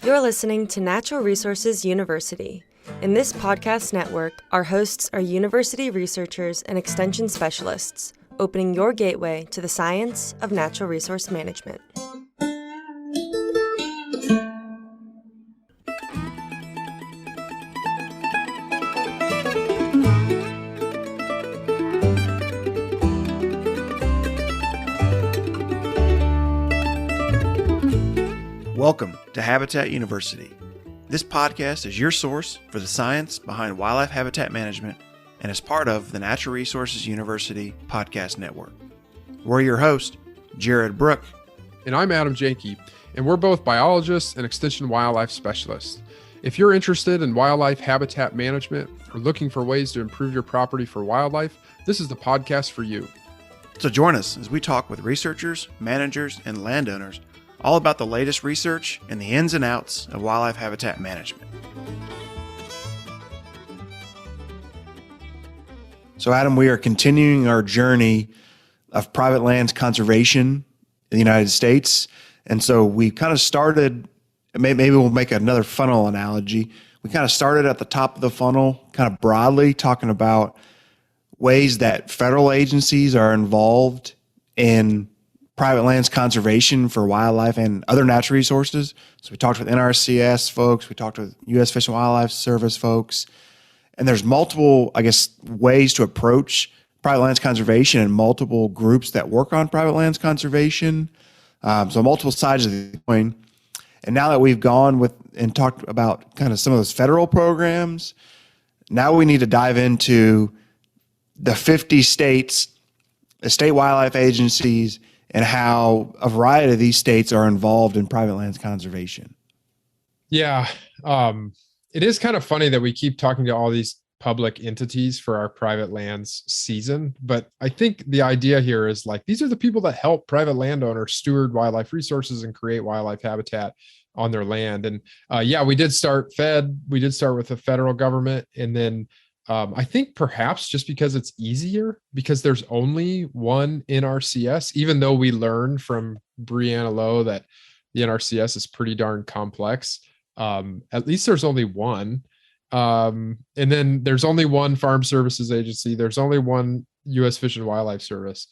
You're listening to Natural Resources University. In this podcast network, our hosts are university researchers and extension specialists, opening your gateway to the science of natural resource management. Welcome to Habitat University. This podcast is your source for the science behind wildlife habitat management and is part of the Natural Resources University podcast network. We're your hosts, Jared Brook. And I'm Adam Janke, and we're both biologists and extension wildlife specialists. If you're interested in wildlife habitat management or looking for ways to improve your property for wildlife, this is the podcast for you. So join us as we talk with researchers, managers, and landowners all about the latest research and the ins and outs of wildlife habitat management. So Adam, we are continuing our journey of private lands conservation in the United States. And so we kind of started, maybe we'll make another funnel analogy. We kind of started at the top of the funnel, kind of broadly talking about ways that federal agencies are involved in private lands conservation for wildlife and other natural resources. So we talked with NRCS folks, we talked with U.S. Fish and Wildlife Service folks, and there's multiple, ways to approach private lands conservation and multiple groups that work on private lands conservation. So multiple sides of the coin. And now that we've gone with and talked about kind of some of those federal programs, now we need to dive into the 50 states, the state wildlife agencies, and how a variety of these states are involved in private lands conservation. Yeah, it is kind of funny that we keep talking to all these public entities for our private lands season, but I think the idea here is these are the people that help private landowners steward wildlife resources and create wildlife habitat on their land. And we did start with the federal government, and then I think perhaps just because it's easier, because there's only one NRCS, even though we learned from Brianna Lowe that the NRCS is pretty darn complex. At least there's only one. And then there's only one Farm Services Agency. There's only one U.S. Fish and Wildlife Service.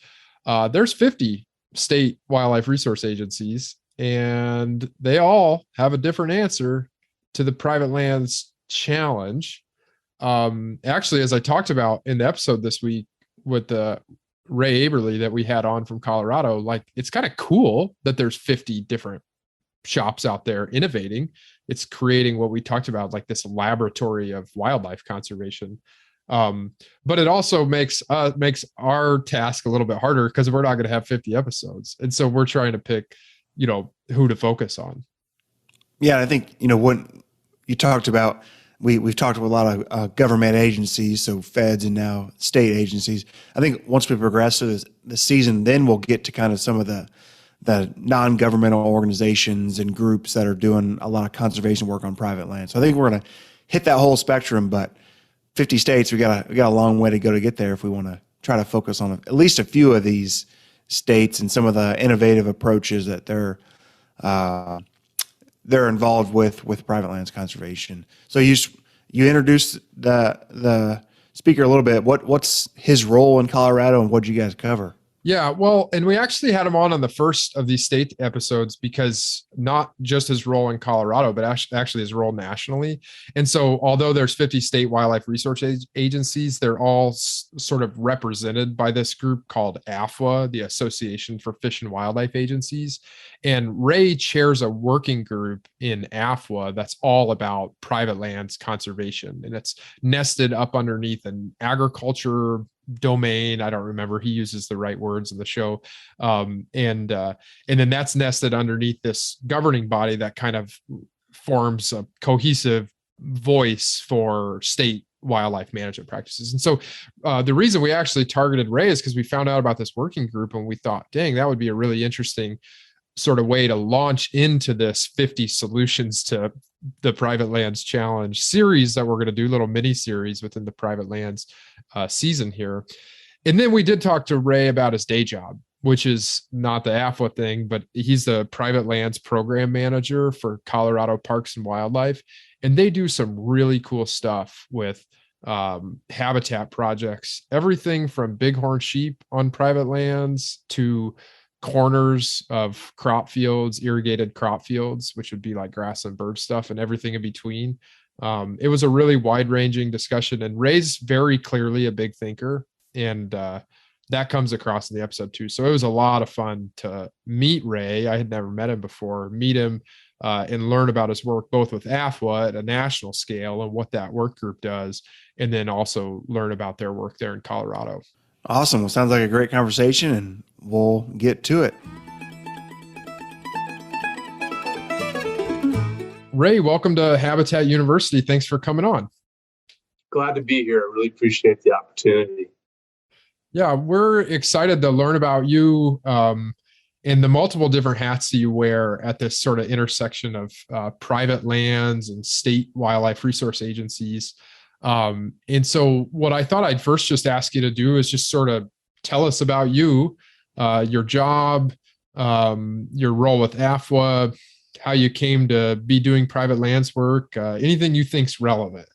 There's 50 state wildlife resource agencies, and they all have a different answer to the private lands challenge. Actually, as I talked about in the episode this week with the Ray Aberle that we had on from Colorado, it's kind of cool that there's 50 different shops out there innovating. It's creating what we talked about, this laboratory of wildlife conservation. But it also makes our task a little bit harder because we're not going to have 50 episodes. And so we're trying to pick, who to focus on. Yeah. I think, when you talked about, We've talked with a lot of government agencies, so feds and now state agencies. I think once we progress through the season, then we'll get to kind of some of the non-governmental organizations and groups that are doing a lot of conservation work on private land. So I think we're going to hit that whole spectrum, but 50 states, we got a long way to go to get there if we want to try to focus on at least a few of these states and some of the innovative approaches that they're involved with private lands conservation. So you introduced the speaker a little bit. What's his role in Colorado, and what did you guys cover? Yeah, well, and we actually had him on the first of these state episodes because not just his role in Colorado, but actually his role nationally. And so although there's 50 state wildlife resource agencies, they're all sort of represented by this group called AFWA, the Association for Fish and Wildlife Agencies. And Ray chairs a working group in AFWA that's all about private lands conservation. And it's nested up underneath an agriculture domain. I don't remember. He uses the right words in the show. And then that's nested underneath this governing body that kind of forms a cohesive voice for state wildlife management practices. And so the reason we actually targeted Ray is because we found out about this working group and we thought, dang, that would be a really interesting sort of way to launch into this 50 solutions to the private lands challenge series that we're going to do, little mini series within the private lands season here. And then we did talk to Ray about his day job, which is not the AFWA thing, but he's the private lands program manager for Colorado Parks and Wildlife. And they do some really cool stuff with habitat projects, everything from bighorn sheep on private lands to corners of crop fields, irrigated crop fields, which would be like grass and bird stuff, and everything in between. It was a really wide-ranging discussion, and Ray's very clearly a big thinker, and that comes across in the episode too. So it was a lot of fun to meet Ray. I had never met him before, meet him and learn about his work, both with AFWA at a national scale and what that work group does, and then also learn about their work there in Colorado. Awesome. Well, sounds like a great conversation, and we'll get to it. Ray, welcome to Habitat University. Thanks for coming on. Glad to be here. I really appreciate the opportunity. Yeah, we're excited to learn about you and the multiple different hats that you wear at this sort of intersection of private lands and state wildlife resource agencies. And so what I thought I'd first just ask you to do is just sort of tell us about you, your job, your role with AFWA, how you came to be doing private lands work, anything you think's relevant.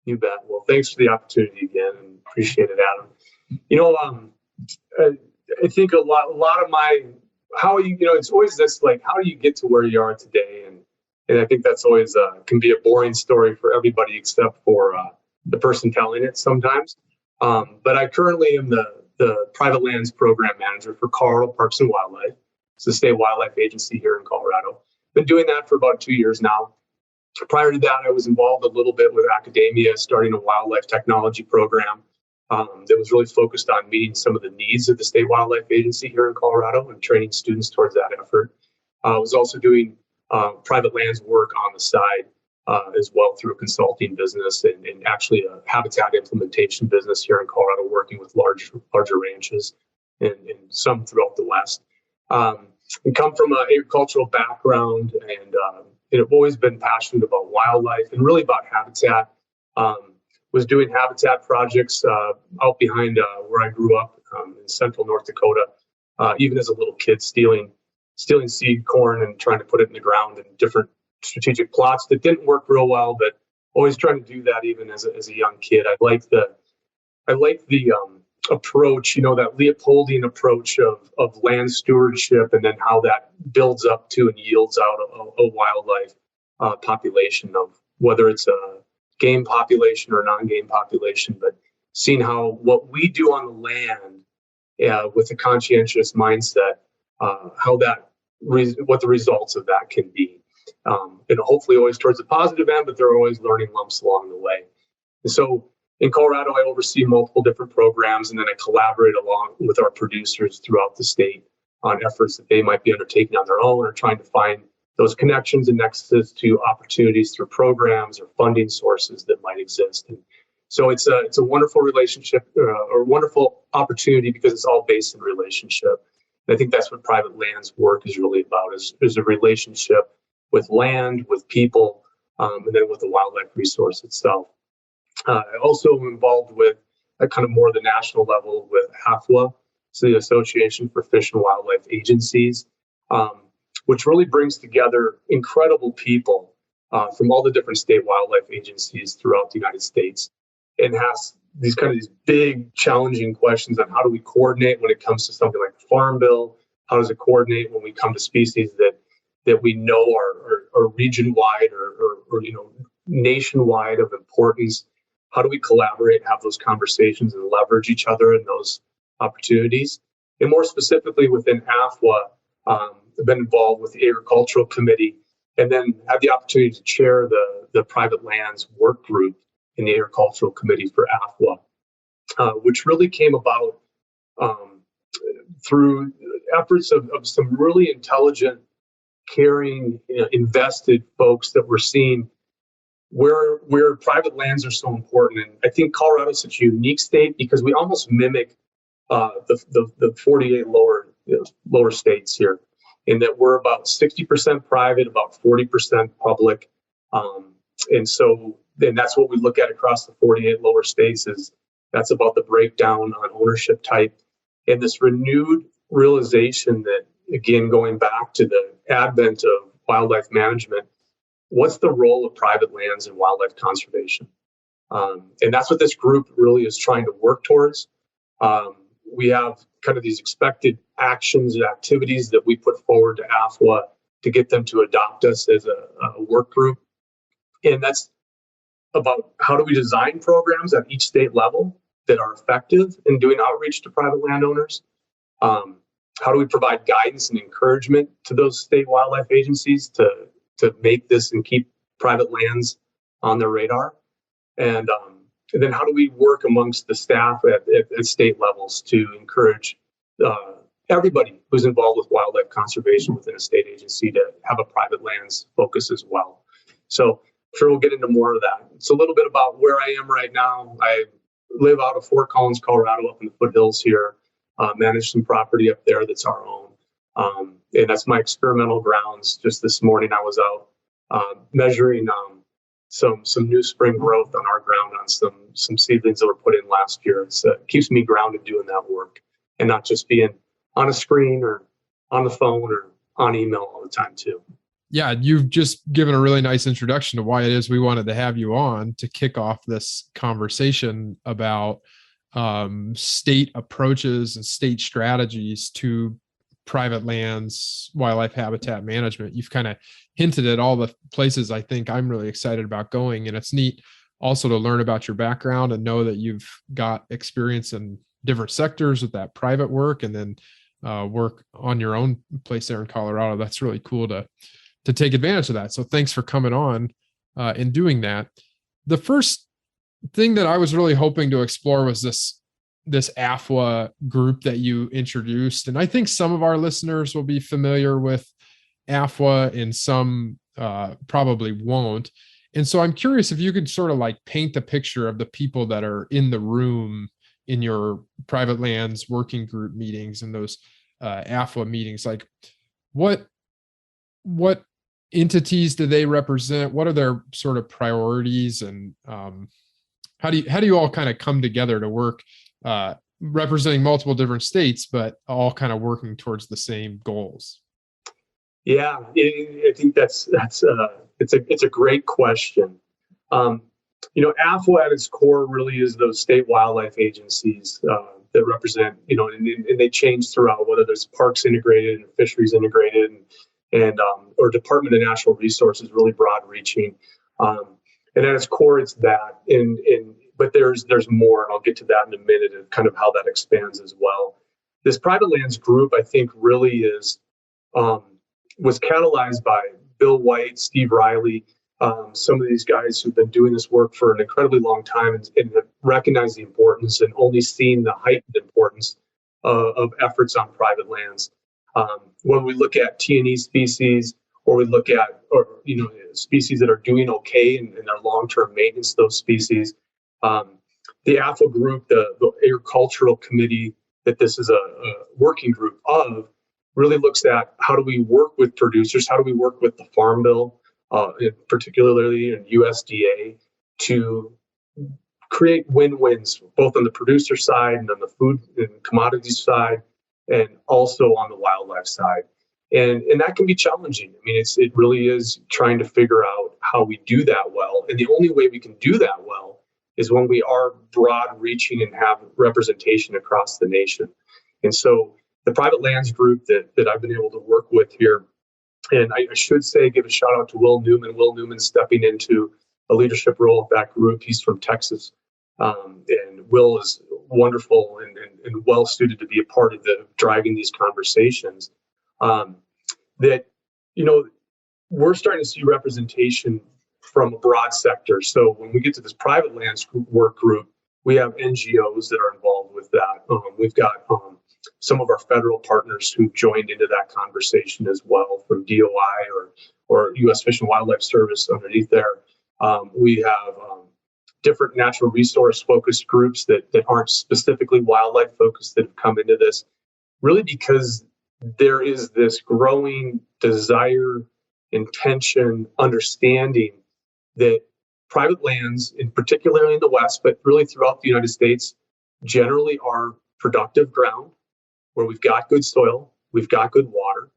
You bet. Well, thanks for the opportunity again, and appreciate it, Adam. I think a lot of my, it's always this, like, how do you get to where you are today? And I think that's always can be a boring story for everybody except for the person telling it sometimes. But I currently am the private lands program manager for Colorado Parks and Wildlife. It's the state wildlife agency here in Colorado. Been doing that for about 2 years now. Prior to that, I was involved a little bit with academia, starting a wildlife technology program that was really focused on meeting some of the needs of the state wildlife agency here in Colorado and training students towards that effort. I was also doing private lands work on the side as well through a consulting business and actually a habitat implementation business here in Colorado, working with larger ranches and some throughout the West. I come from an agricultural background, and I've always been passionate about wildlife and really about habitat. Was doing habitat projects out behind where I grew up in central North Dakota, even as a little kid, stealing seed corn and trying to put it in the ground in different strategic plots that didn't work real well, but always trying to do that even as a young kid. I like the approach, that Leopoldian approach of land stewardship, and then how that builds up to and yields out a wildlife population, of whether it's a game population or non-game population, but seeing how what we do on the land with a conscientious mindset, what the results of that can be. And hopefully always towards the positive end, but there are always learning lumps along the way. And so in Colorado, I oversee multiple different programs, and then I collaborate along with our producers throughout the state on efforts that they might be undertaking on their own, or trying to find those connections and nexuses to opportunities through programs or funding sources that might exist. And so it's a wonderful relationship or wonderful opportunity, because it's all based in relationship. And I think that's what private lands work is really about, is a relationship with land, with people, and then with the wildlife resource itself. I also am involved with kind of more the national level with AFWA, so the Association for Fish and Wildlife Agencies, which really brings together incredible people from all the different state wildlife agencies throughout the United States, and has these big, challenging questions on how do we coordinate when it comes to something like the Farm Bill? How does it coordinate when we come to species that we know are region-wide or nationwide of importance? How do we collaborate, have those conversations, and leverage each other in those opportunities? And more specifically within AFWA, I've been involved with the Agricultural Committee, and then had the opportunity to chair the private lands work group in the Agricultural Committee for AFWA, which really came about through efforts of some really intelligent, caring, invested folks that were seeing where private lands are so important. And I think Colorado is such a unique state because we almost mimic the 48 lower states here, in that we're about 60% private, about 40% public. And so then that's what we look at across the 48 lower states, is that's about the breakdown on ownership type. And this renewed realization that, again, going back to the advent of wildlife management, what's the role of private lands in wildlife conservation? And that's what this group really is trying to work towards. We have kind of these expected actions and activities that we put forward to AFWA to get them to adopt us as a work group. And that's about how do we design programs at each state level that are effective in doing outreach to private landowners? How do we provide guidance and encouragement to those state wildlife agencies to make this and keep private lands on their radar? And then how do we work amongst the staff at state levels to encourage everybody who's involved with wildlife conservation within a state agency to have a private lands focus as well? So I'm sure we'll get into more of that. It's a little bit about where I am right now. I live out of Fort Collins, Colorado, up in the foothills here. Manage some property up there that's our own. And that's my experimental grounds. Just this morning, I was out measuring some new spring growth on our ground on some seedlings that were put in last year. It keeps me grounded doing that work and not just being on a screen or on the phone or on email all the time too. Yeah, you've just given a really nice introduction to why it is we wanted to have you on to kick off this conversation about state approaches and state strategies to private lands, wildlife habitat management. You've kind of hinted at all the places I think I'm really excited about going. And it's neat also to learn about your background and know that you've got experience in different sectors with that private work and then work on your own place there in Colorado. That's really cool to take advantage of that. So thanks for coming on and doing that. The first thing that I was really hoping to explore was this AFWA group that you introduced. And I think some of our listeners will be familiar with AFWA and some probably won't. And so I'm curious if you could sort of like paint the picture of the people that are in the room in your private lands working group meetings and those AFWA meetings. Like what entities do they represent? What are their sort of priorities? And how do you all kind of come together to work representing multiple different states, but all kind of working towards the same goals? Yeah, I think it's a great question. AFWA at its core really is those state wildlife agencies that represent, and they change throughout, whether there's parks integrated and fisheries integrated and or Department of Natural Resources, really broad reaching. And at its core, it's that. But there's more, and I'll get to that in a minute, and kind of how that expands as well. This private lands group, I think, really is was catalyzed by Bill White, Steve Riley, some of these guys who've been doing this work for an incredibly long time and have recognized the importance and only seen the heightened importance of efforts on private lands. When we look at T&E species, or we look at species that are doing okay in their long-term maintenance of those species, the AFWA group, the agricultural committee that this is a working group of, really looks at how do we work with producers, how do we work with the Farm Bill, particularly in USDA, to create win-wins, both on the producer side and on the food and commodities side, and also on the wildlife side. And that can be challenging. I mean, it really is trying to figure out how we do that well. And the only way we can do that well is when we are broad reaching and have representation across the nation. And so the private lands group that I've been able to work with here, and I should say, give a shout out to Will Newman. Will Newman stepping into a leadership role of that group. He's from Texas. And Will is wonderful and well suited to be a part of driving these conversations. That we're starting to see representation from a broad sector. So when we get to this private lands work group, we have NGOs that are involved with that. We've got some of our federal partners who joined into that conversation as well, from DOI or U.S. Fish and Wildlife Service underneath there. We have different natural resource focused groups that aren't specifically wildlife focused that have come into this, really because there is this growing desire, intention, understanding that private lands, in particularly in the West, but really throughout the United States, generally are productive ground. where we've got good soil, we've got good water.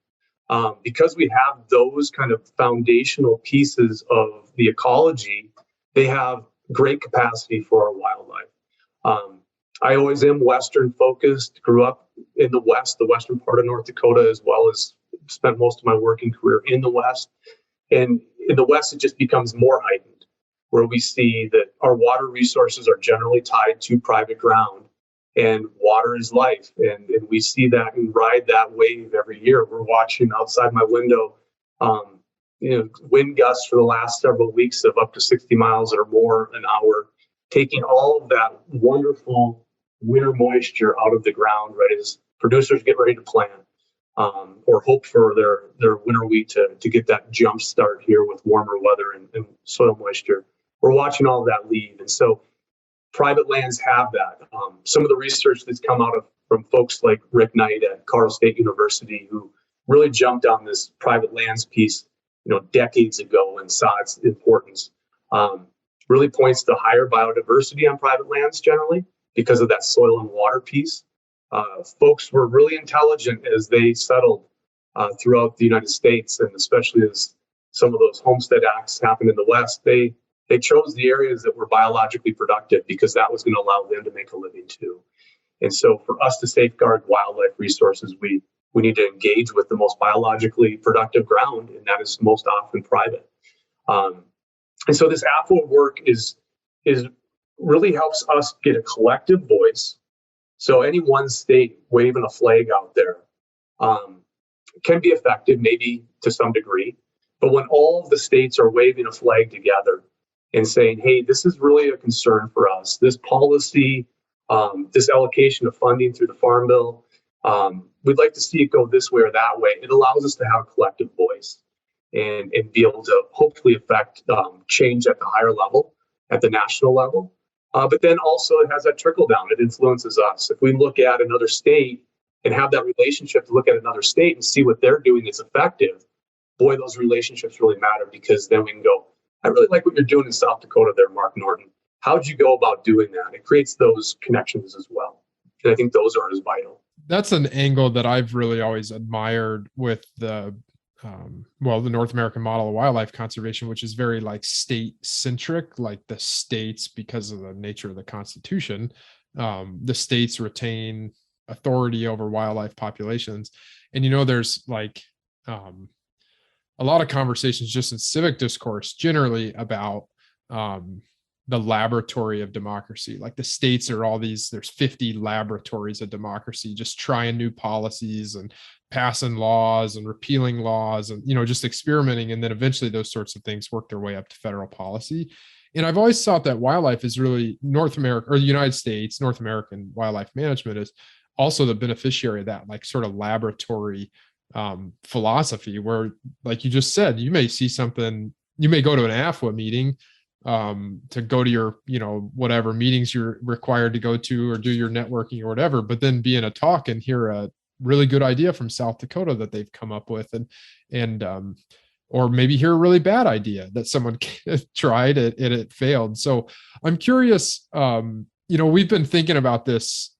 Because we have those kind of foundational pieces of the ecology, they have great capacity for our wildlife. I always am Western focused, grew up in the West, the western part of North Dakota, as well as spent most of my working career in the West. And in the West, it just becomes more heightened, where we see that our water resources are generally tied to private ground, and water is life. And we see that and ride that wave every year. We're watching outside my window, wind gusts for the last several weeks of up to 60 miles or more an hour, taking all of that wonderful winter moisture out of the ground, right as producers get ready to plant, or hope for their winter wheat to get that jump start here with warmer weather and soil moisture. We're watching all of that leave. And so private lands have that. Some of the research that's come out from folks like Rick Knight at Colorado State University, who really jumped on this private lands piece, decades ago and saw its importance, really points to higher biodiversity on private lands generally because of that soil and water piece. Folks were really intelligent as they settled throughout the United States, and especially as some of those homestead acts happened in the West, they chose the areas that were biologically productive because that was going to allow them to make a living too. And so for us to safeguard wildlife resources, we need to engage with the most biologically productive ground, and that is most often private. And so this AFWA work is really helps us get a collective voice. So any one state waving a flag out there can be effective, maybe to some degree. But when all of the states are waving a flag together and saying, hey, this is really a concern for us, this policy, this allocation of funding through the Farm Bill, we'd like to see it go this way or that way. It allows us to have a collective voice and be able to hopefully affect change at the higher level, at the national level. But then also it has that trickle down. It influences us. If we look at another state and have that relationship to look at another state and see what they're doing that's effective, boy, those relationships really matter, because then we can go, I really like what you're doing in South Dakota there, Mark Norton. How'd you go about doing that? It creates those connections as well. And I think those are as vital. That's an angle that I've really always admired with the North American model of wildlife conservation, which is very like state centric, like the states, because of the nature of the Constitution, the states retain authority over wildlife populations. And, there's like a lot of conversations just in civic discourse generally about the laboratory of democracy. Like the states are there's 50 laboratories of democracy, just trying new policies and passing laws and repealing laws and, just experimenting. And then eventually those sorts of things work their way up to federal policy. And I've always thought that wildlife is really North America, or the United States, North American wildlife management is also the beneficiary of that, like sort of laboratory philosophy, where, like you just said, you may see something, you may go to an AFWA meeting to go to your, whatever meetings you're required to go to or do your networking or whatever, but then be in a talk and hear a really good idea from South Dakota that they've come up with, and or maybe hear a really bad idea that someone tried it and it failed. So I'm curious, we've been thinking about this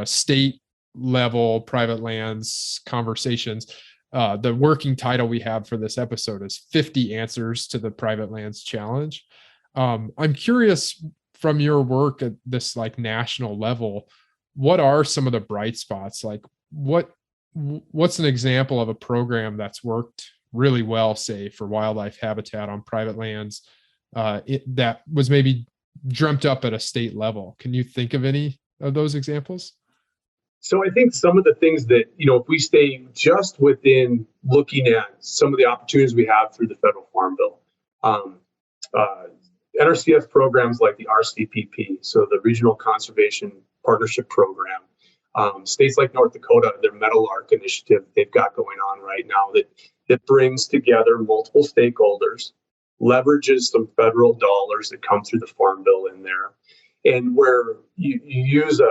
state level private lands conversations. The working title we have for this episode is 50 Answers to the Private Lands Challenge. I'm curious, from your work at this like national level, what are some of the bright spots? Like what's an example of a program that's worked really well, say, for wildlife habitat on private lands that was maybe dreamt up at a state level? Can you think of any of those examples? So I think some of the things that, if we stay just within looking at some of the opportunities we have through the federal Farm Bill, NRCS programs like the RCPP, so the Regional Conservation Partnership Program, states like North Dakota, their Meadowlark initiative they've got going on right now that brings together multiple stakeholders, leverages some federal dollars that come through the Farm Bill in there, and where you use a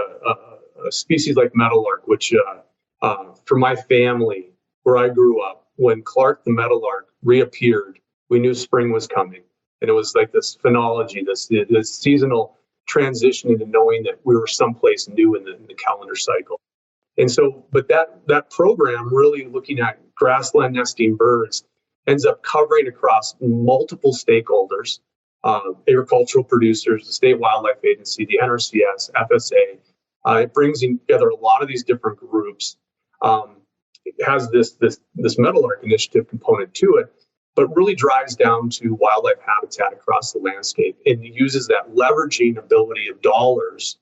species like meadowlark, which for my family, where I grew up, when Clark the meadowlark reappeared, we knew spring was coming. And it was like this phenology, this seasonal transition into knowing that we were someplace new in the calendar cycle. And so, but that program really looking at grassland nesting birds ends up covering across multiple stakeholders, agricultural producers, the State Wildlife Agency, the NRCS, FSA. It brings together a lot of these different groups. It has this Meadowlark Initiative component to it, but really drives down to wildlife habitat across the landscape and uses that leveraging ability of dollars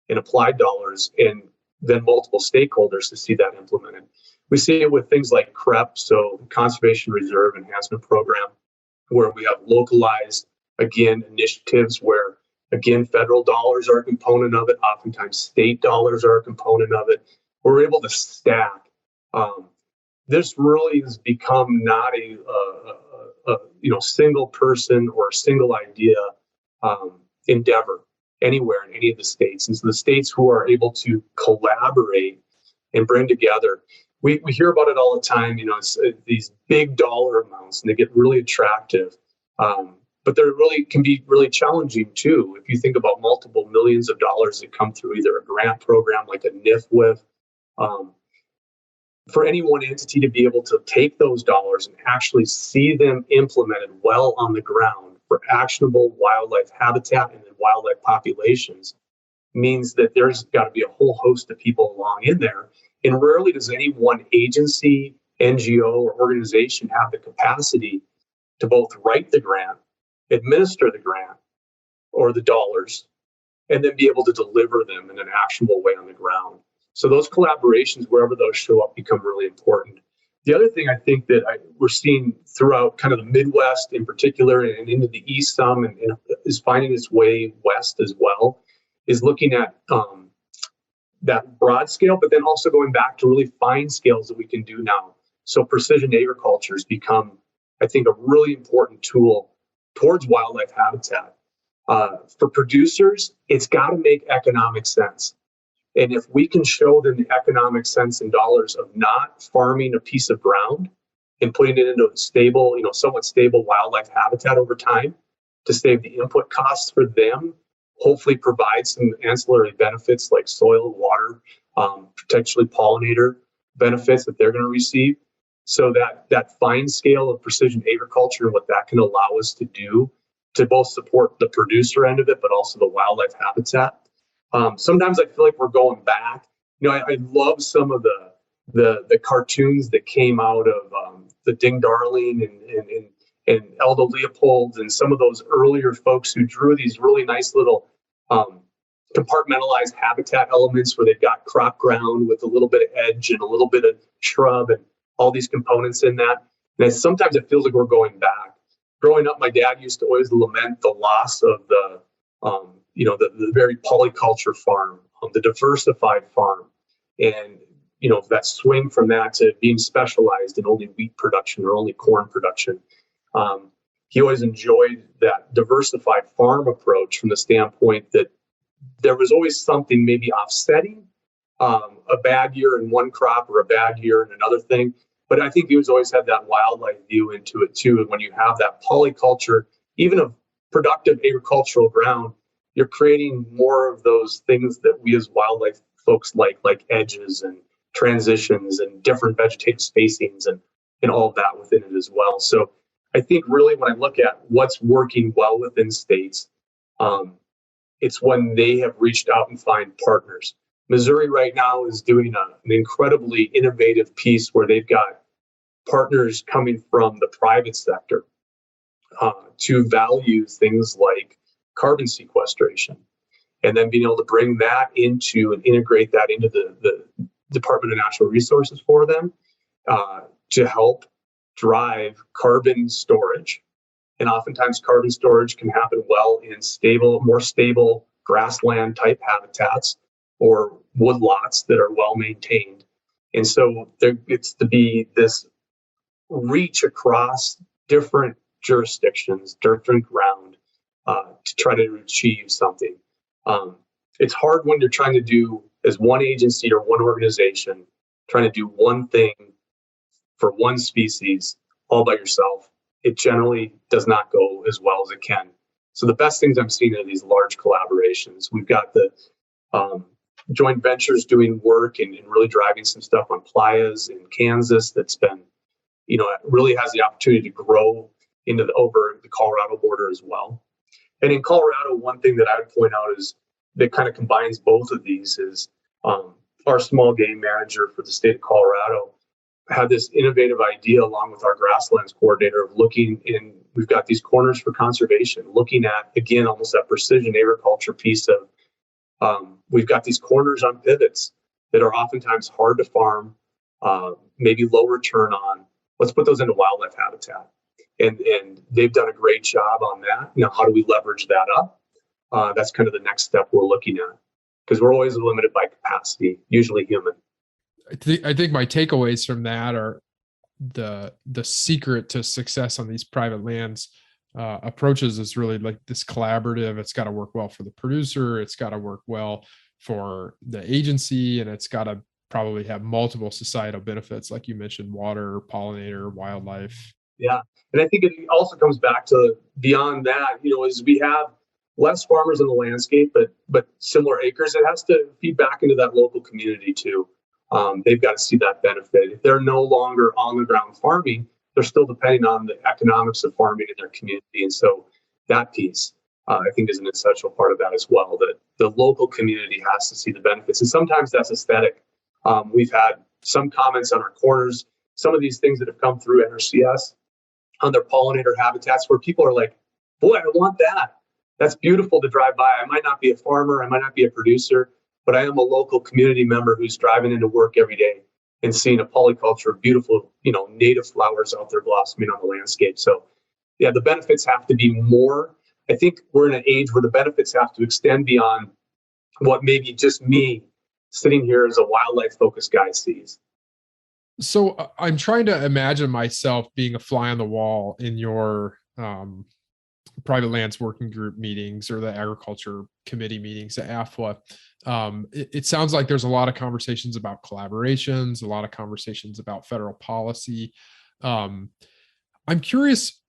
and applied dollars and then multiple stakeholders to see that implemented. We see it with things like CREP, so the Conservation Reserve Enhancement Program, where we have localized, again, initiatives where, again, federal dollars are a component of it. Oftentimes state dollars are a component of it. We're able to stack. This really has become not a single person or a single idea endeavor anywhere in any of the states. And so the states who are able to collaborate and bring together, we hear about it all the time. It's these big dollar amounts, and they get really attractive. But they really can be really challenging too. If you think about multiple millions of dollars that come through either a grant program like a NIFWIF, for any one entity to be able to take those dollars and actually see them implemented well on the ground for actionable wildlife habitat and then wildlife populations means that there's got to be a whole host of people along in there. And rarely does any one agency, NGO, or organization have the capacity to both write the grant, administer the grant or the dollars, and then be able to deliver them in an actionable way on the ground. So those collaborations, wherever those show up, become really important. The other thing I think that we're seeing throughout kind of the Midwest in particular and into the East some and is finding its way west as well, is looking at that broad scale, but then also going back to really fine scales that we can do now. So precision agriculture has become, I think, a really important tool towards wildlife habitat. For producers, it's got to make economic sense. And if we can show them the economic sense in dollars of not farming a piece of ground and putting it into a stable, somewhat stable wildlife habitat over time to save the input costs for them, hopefully provide some ancillary benefits like soil, water, potentially pollinator benefits that they're going to receive. So that fine scale of precision agriculture and what that can allow us to do to both support the producer end of it, but also the wildlife habitat. Sometimes I feel like we're going back. I love some of the cartoons that came out of the Ding Darling and Aldo Leopold and some of those earlier folks who drew these really nice little compartmentalized habitat elements where they've got crop ground with a little bit of edge and a little bit of shrub and all these components in that. And sometimes it feels like we're going back. Growing up, my dad used to always lament the loss of the very polyculture farm, the diversified farm, and that swing from that to being specialized in only wheat production or only corn production. He always enjoyed that diversified farm approach from the standpoint that there was always something maybe offsetting a bad year in one crop or a bad year in another thing. But I think he was always had that wildlife view into it too. And when you have that polyculture, even of productive agricultural ground, you're creating more of those things that we as wildlife folks like edges and transitions and different vegetative spacings and all of that within it as well. So I think really when I look at what's working well within states, it's when they have reached out and find partners. Missouri right now is doing an incredibly innovative piece where they've got partners coming from the private sector to value things like carbon sequestration, and then being able to bring that into and integrate that into the Department of Natural Resources for them to help drive carbon storage. And oftentimes carbon storage can happen well in more stable grassland type habitats or woodlots that are well maintained. And so there gets to be this reach across different jurisdictions, different ground, to try to achieve something. It's hard when you're trying to do, as one agency or one organization, trying to do one thing for one species all by yourself. It generally does not go as well as it can. So the best things I'm seeing are these large collaborations. We've got the joint ventures doing work and really driving some stuff on playas in Kansas that's been, really has the opportunity to grow over the Colorado border as well. And in Colorado, one thing that I would point out is that kind of combines both of these is our small game manager for the state of Colorado had this innovative idea along with our grasslands coordinator of we've got these corners for conservation, looking at, again, almost that precision agriculture piece of, we've got these corners on pivots that are oftentimes hard to farm, maybe low return on. Let's put those into wildlife habitat. And they've done a great job on that. How do we leverage that up? That's kind of the next step we're looking at, because we're always limited by capacity, usually human. I think my takeaways from that are the secret to success on these private lands approaches is really like this collaborative. It's got to work well for the producer. It's got to work well for the agency, and it's got to probably have multiple societal benefits, like you mentioned, water, pollinator, wildlife. Yeah. And I think it also comes back to beyond that, as we have less farmers in the landscape, but similar acres, it has to feed back into that local community too. They've got to see that benefit. If they're no longer on the ground farming, they're still depending on the economics of farming in their community. And so that piece, I think, is an essential part of that as well, that the local community has to see the benefits. And sometimes that's aesthetic. We've had some comments on our corners, some of these things that have come through NRCS on their pollinator habitats where people are like, boy, I want that. That's beautiful to drive by. I might not be a farmer, I might not be a producer, but I am a local community member who's driving into work every day and seeing a polyculture of beautiful, native flowers out there blossoming on the landscape. So yeah, the benefits have to be more. I think we're in an age where the benefits have to extend beyond what maybe just me sitting here as a wildlife focused guy sees. So I'm trying to imagine myself being a fly on the wall in your private lands working group meetings or the agriculture committee meetings at AFWA. It sounds like there's a lot of conversations about collaborations, a lot of conversations about federal policy. I'm curious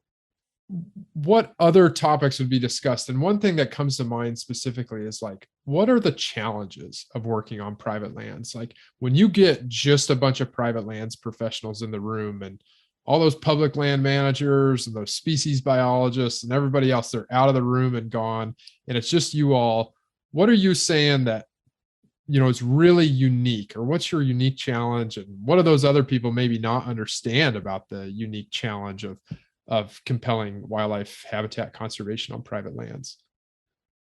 what other topics would be discussed. And one thing that comes to mind specifically is like, what are the challenges of working on private lands? Like when you get just a bunch of private lands professionals in the room and all those public land managers and those species biologists and everybody else, they're out of the room and gone, and it's just you all. What are you saying that, is really unique, or what's your unique challenge? And what do those other people maybe not understand about the unique challenge of compelling wildlife habitat conservation on private lands?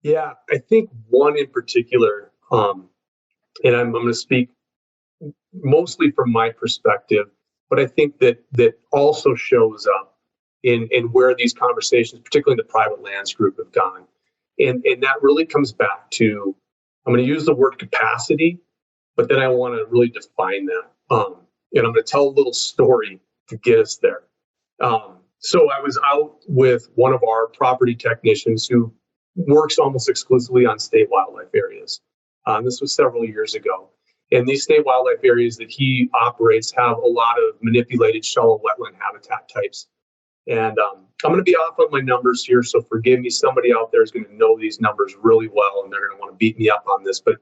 Yeah, I think one in particular, and I'm going to speak mostly from my perspective, but I think that also shows up in where these conversations, particularly in the private lands group, have gone. And that really comes back to, I'm going to use the word capacity, but then I want to really define that. And I'm going to tell a little story to get us there. So I was out with one of our property technicians who works almost exclusively on state wildlife areas. This was several years ago. And these state wildlife areas that he operates have a lot of manipulated shallow wetland habitat types. And I'm going to be off on my numbers here, so forgive me. Somebody out there is going to know these numbers really well, and they're going to want to beat me up on this. But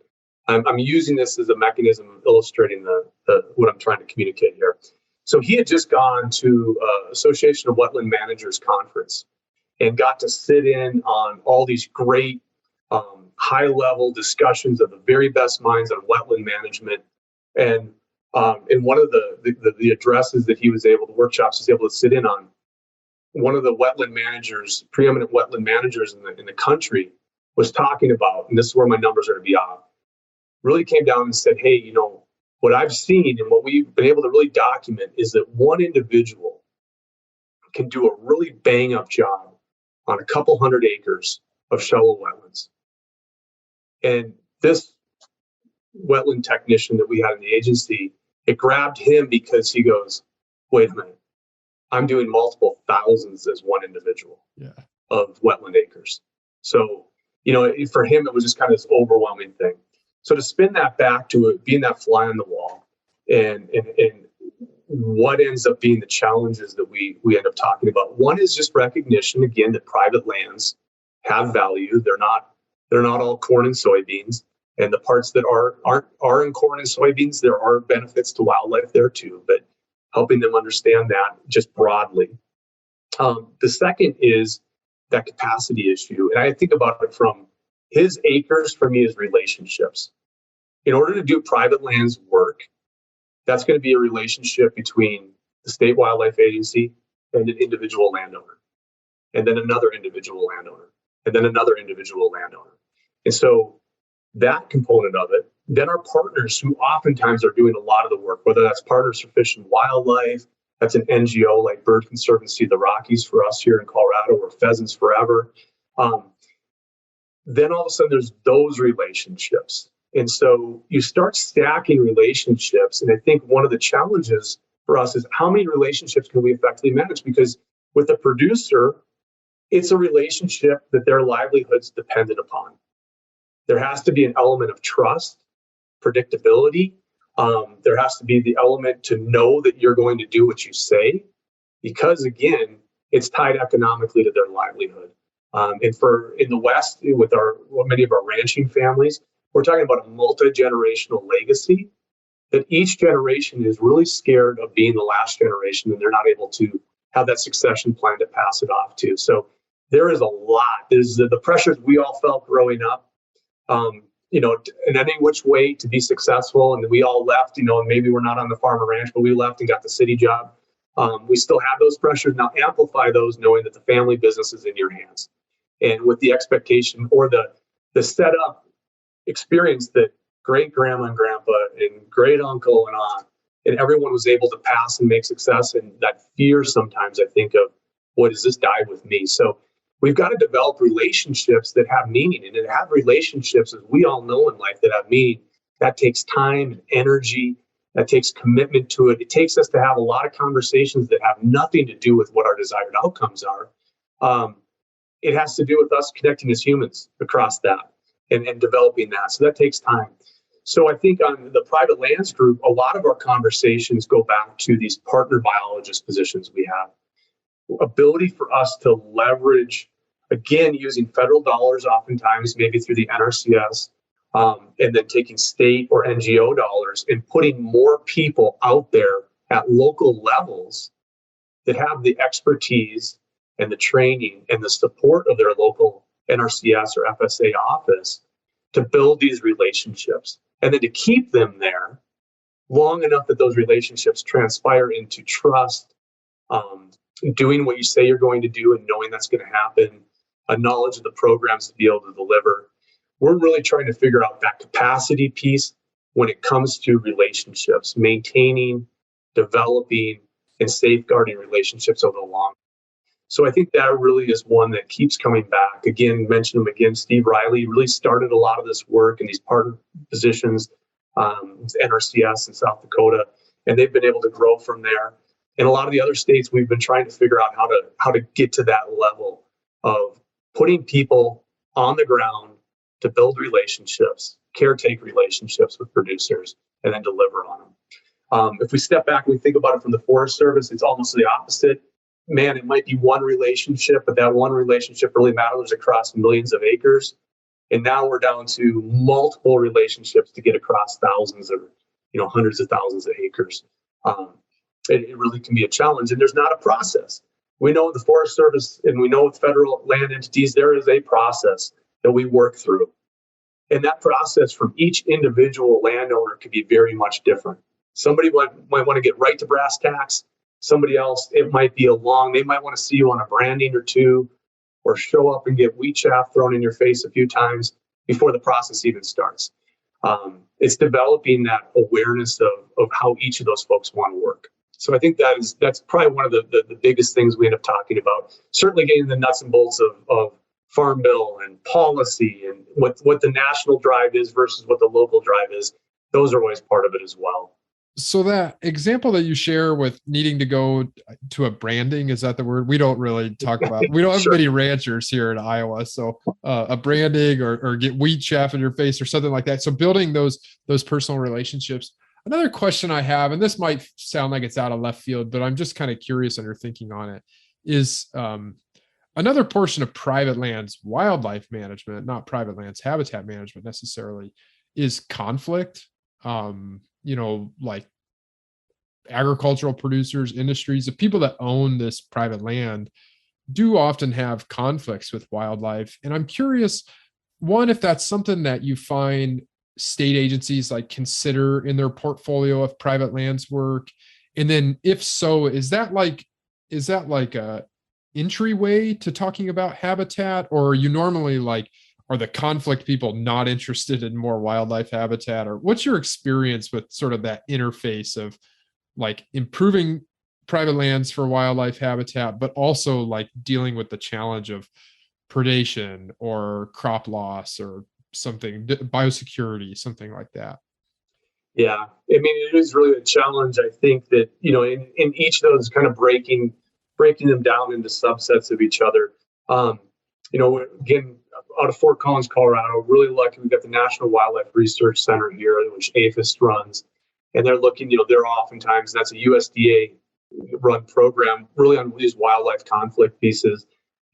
I'm using this as a mechanism of illustrating what I'm trying to communicate here. So he had just gone to Association of Wetland Managers conference and got to sit in on all these great high-level discussions of the very best minds on wetland management. And in one of the addresses that he was able, the workshops he was able to sit in on, one of the wetland managers, preeminent wetland managers in the country, was talking about, and this is where my numbers are to be off, really came down and said, hey, what I've seen and what we've been able to really document is that one individual can do a really bang-up job on a couple hundred acres of shallow wetlands. And this wetland technician that we had in the agency, it grabbed him because he goes, wait a minute, I'm doing multiple thousands as one individual of wetland acres. So, for him, it was just kind of this overwhelming thing. So to spin that back to it being that fly on the wall and what ends up being the challenges that we end up talking about. One is just recognition, again, that private lands have value. They're not all corn and soybeans. And the parts that are in corn and soybeans, there are benefits to wildlife there too, but helping them understand that just broadly. The second is that capacity issue. And I think about it from his acres for me is relationships. In order to do private lands work, that's going to be a relationship between the state wildlife agency and an individual landowner, and then another individual landowner, and then another individual landowner. And so that component of it, then our partners who oftentimes are doing a lot of the work, whether that's Partners for Fish and Wildlife, that's an NGO like Bird Conservancy of the Rockies for us here in Colorado, or Pheasants Forever. Then all of a sudden there's those relationships. And so you start stacking relationships. And I think one of the challenges for us is how many relationships can we effectively manage? Because with a producer, it's a relationship that their livelihood's dependent upon. There has to be an element of trust, predictability. There has to be the element to know that you're going to do what you say, because again, it's tied economically to their livelihood. And in the West, with many of our ranching families, we're talking about a multi-generational legacy that each generation is really scared of being the last generation, and they're not able to have that succession plan to pass it off to. So there is a lot. There's the pressures we all felt growing up, in any which way to be successful. And we all left, and maybe we're not on the farm or ranch, but we left and got the city job. We still have those pressures. Now amplify those, knowing that the family business is in your hands. And with the expectation or the setup experience that great grandma and grandpa and great uncle and aunt and everyone was able to pass and make success. And that fear sometimes I think of, what does this die with me? So we've got to develop relationships that have meaning, and to have relationships, as we all know in life, that have meaning. That takes time and energy. That takes commitment to it. It takes us to have a lot of conversations that have nothing to do with what our desired outcomes are. It has to do with us connecting as humans across that and developing that. So that takes time. So I think on the private lands group, a lot of our conversations go back to these partner biologist positions we have. Ability for us to leverage, again, using federal dollars oftentimes, maybe through the NRCS, and then taking state or NGO dollars and putting more people out there at local levels that have the expertise and the training and the support of their local NRCS or FSA office to build these relationships, and then to keep them there long enough that those relationships transpire into trust, doing what you say you're going to do and knowing that's going to happen, a knowledge of the programs to be able to deliver. We're really trying to figure out that capacity piece when it comes to relationships, maintaining, developing, and safeguarding relationships over the long. So I think that really is one that keeps coming back. Again, mention him again, Steve Riley really started a lot of this work in these partner positions, NRCS in South Dakota, and they've been able to grow from there. In a lot of the other states, we've been trying to figure out how to get to that level of putting people on the ground to build relationships, caretake relationships with producers, and then deliver on them. If we step back and we think about it from the Forest Service, it's almost the opposite. Man, it might be one relationship, but that one relationship really matters across millions of acres. And now we're down to multiple relationships to get across thousands of, hundreds of thousands of acres. It really can be a challenge, and there's not a process. We know the Forest Service and we know with federal land entities, there is a process that we work through. And that process from each individual landowner could be very much different. Somebody might want to get right to brass tacks. Somebody else, it might be they might want to see you on a branding or two, or show up and get wheat chaff thrown in your face a few times before the process even starts. It's developing that awareness of how each of those folks want to work. So I think that's probably one of the biggest things we end up talking about. Certainly getting the nuts and bolts of Farm Bill and policy and what the national drive is versus what the local drive is. Those are always part of it as well. So that example that you share with needing to go to a branding, is that the word? We don't really talk about, we don't have Sure. many ranchers here in Iowa. So a branding or get wheat chaff in your face or something like that. So building those personal relationships. Another question I have, and this might sound like it's out of left field, but I'm just kind of curious on your thinking on it, is another portion of private lands wildlife management, not private lands habitat management necessarily, is conflict. Like agricultural producers, industries, the people that own this private land do often have conflicts with wildlife. And I'm curious, one, if that's something that you find state agencies like consider in their portfolio of private lands work. And then if so, is that like a entryway to talking about habitat, or are you normally like, are the conflict people not interested in more wildlife habitat? Or what's your experience with sort of that interface of like improving private lands for wildlife habitat, but also like dealing with the challenge of predation or crop loss or something, biosecurity, something like that? Yeah, I mean, it is really a challenge. I think that, in each of those kind of breaking them down into subsets of each other. Again, out of Fort Collins, Colorado, really lucky. We've got the National Wildlife Research Center here, which APHIS runs, and they're looking, they're oftentimes, that's a USDA run program really on these wildlife conflict pieces.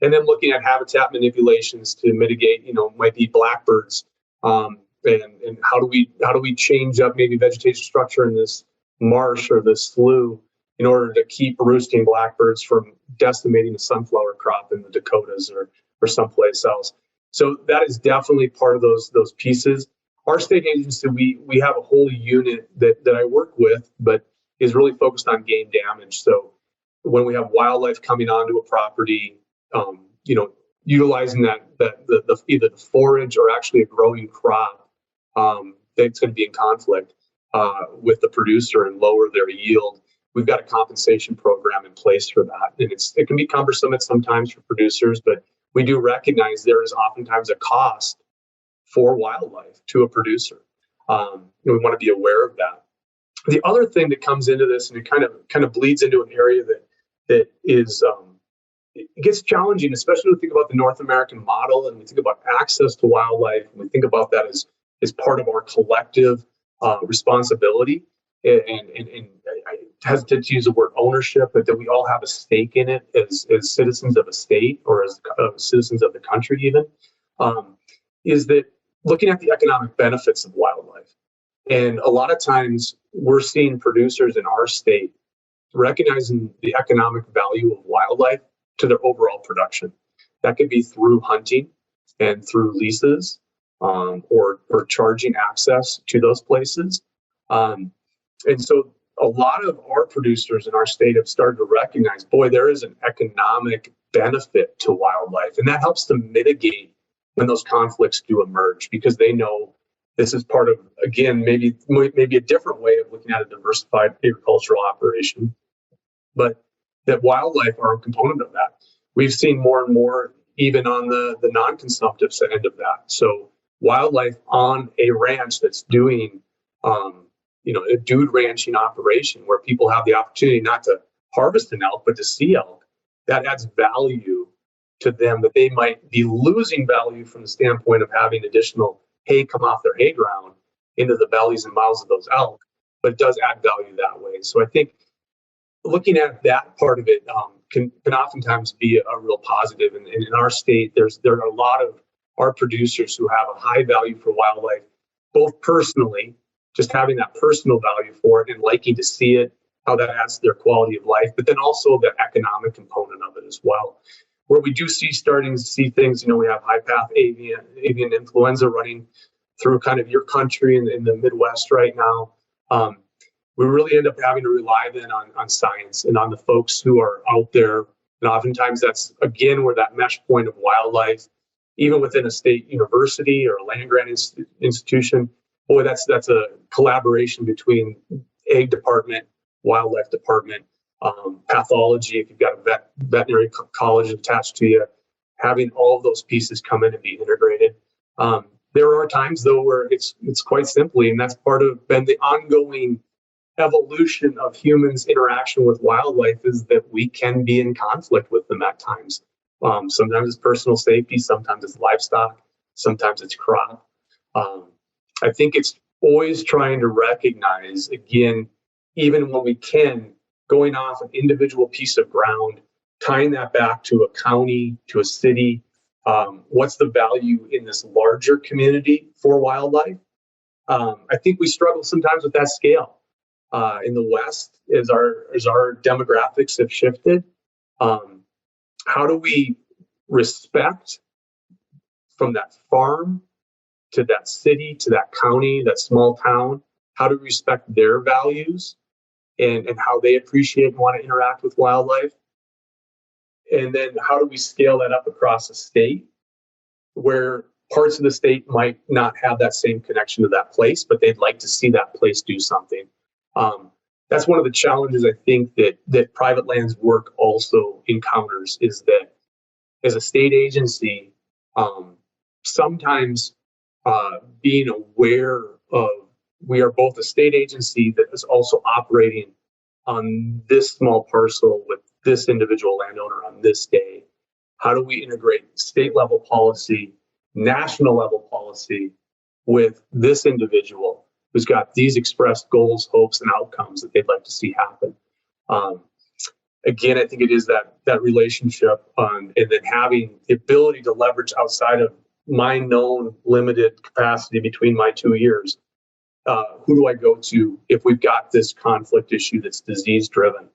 And then looking at habitat manipulations to mitigate, might be blackbirds. And how do we change up maybe vegetation structure in this marsh or this slough in order to keep roosting blackbirds from decimating the sunflower crop in the Dakotas or someplace else. So that is definitely part of those pieces. Our state agency, we have a whole unit that I work with, but is really focused on game damage. So when we have wildlife coming onto a property, utilizing the either the forage or actually a growing crop, that's going to be in conflict with the producer and lower their yield, we've got a compensation program in place for that. And it can be cumbersome at sometimes for producers, but we do recognize there is oftentimes a cost for wildlife to a producer. We want to be aware of that. The other thing that comes into this, and it kind of bleeds into an area that is it gets challenging, especially when we think about the North American model and we think about access to wildlife, and we think about that as part of our collective responsibility. And I hesitate to use the word ownership, but that we all have a stake in it as citizens of a state or as citizens of the country even, is that looking at the economic benefits of wildlife. And a lot of times we're seeing producers in our state recognizing the economic value of wildlife to their overall production. That could be through hunting and through leases, or charging access to those places. And so a lot of our producers in our state have started to recognize, boy, there is an economic benefit to wildlife. And that helps to mitigate when those conflicts do emerge, because they know this is part of, again, maybe a different way of looking at a diversified agricultural operation, but that wildlife are a component of that. We've seen more and more even on the non-consumptive end of that. So wildlife on a ranch that's doing, a dude ranching operation where people have the opportunity not to harvest an elk, but to see elk, that adds value to them that they might be losing value from the standpoint of having additional hay come off their hay ground into the bellies and mouths of those elk, but it does add value that way. So I think looking at that part of it can oftentimes be a real positive. And in our state, there are a lot of our producers who have a high value for wildlife, both personally, just having that personal value for it and liking to see it, how that adds to their quality of life, but then also the economic component of it as well. Where we do starting to see things, we have high path avian influenza running through kind of your country in the Midwest right now. We really end up having to rely then on science and on the folks who are out there. And oftentimes that's, again, where that mesh point of wildlife, even within a state university or a land grant institution, boy, that's a collaboration between ag department, wildlife department, pathology, if you've got a veterinary college attached to you, having all of those pieces come in and be integrated. There are times, though, where it's quite simply, and that's part of been the ongoing evolution of humans' interaction with wildlife, is that we can be in conflict with them at times. Sometimes it's personal safety, sometimes it's livestock, sometimes it's crop. I think it's always trying to recognize, again, even when we can, going off an individual piece of ground, tying that back to a county, to a city. What's the value in this larger community for wildlife? I think we struggle sometimes with that scale. In the West, as our demographics have shifted, how do we respect from that farm to that city, to that county, that small town? How do we respect their values and how they appreciate and want to interact with wildlife? And then how do we scale that up across a state where parts of the state might not have that same connection to that place, but they'd like to see that place do something? That's one of the challenges I think that private lands work also encounters, is that as a state agency, sometimes being aware of, we are both a state agency that is also operating on this small parcel with this individual landowner on this day. How do we integrate state level policy, national level policy with this individual who's got these expressed goals, hopes, and outcomes that they'd like to see happen? Again, I think it is that relationship, and then having the ability to leverage outside of my known limited capacity between my 2 ears. Who do I go to if we've got this conflict issue that's disease driven?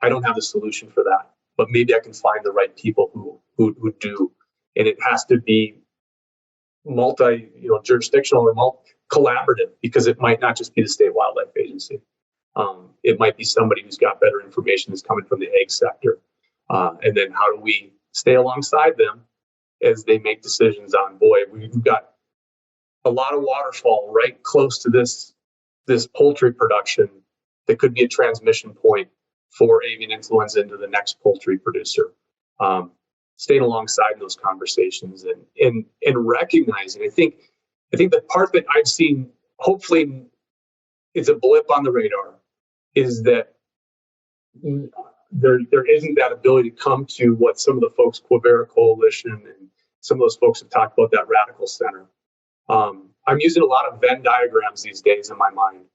I don't have the solution for that, but maybe I can find the right people who do. And it has to be jurisdictional or collaborative, because it might not just be the state wildlife agency. It might be somebody who's got better information that's coming from the ag sector. And then how do we stay alongside them as they make decisions on, boy, we've got a lot of waterfall right close to this poultry production that could be a transmission point for avian influenza into the next poultry producer. Staying alongside those conversations and recognizing, I think the part that I've seen, hopefully it's a blip on the radar, is that there isn't that ability to come to what some of the folks, Quivira Coalition, and some of those folks have talked about, that radical center. I'm using a lot of Venn diagrams these days in my mind.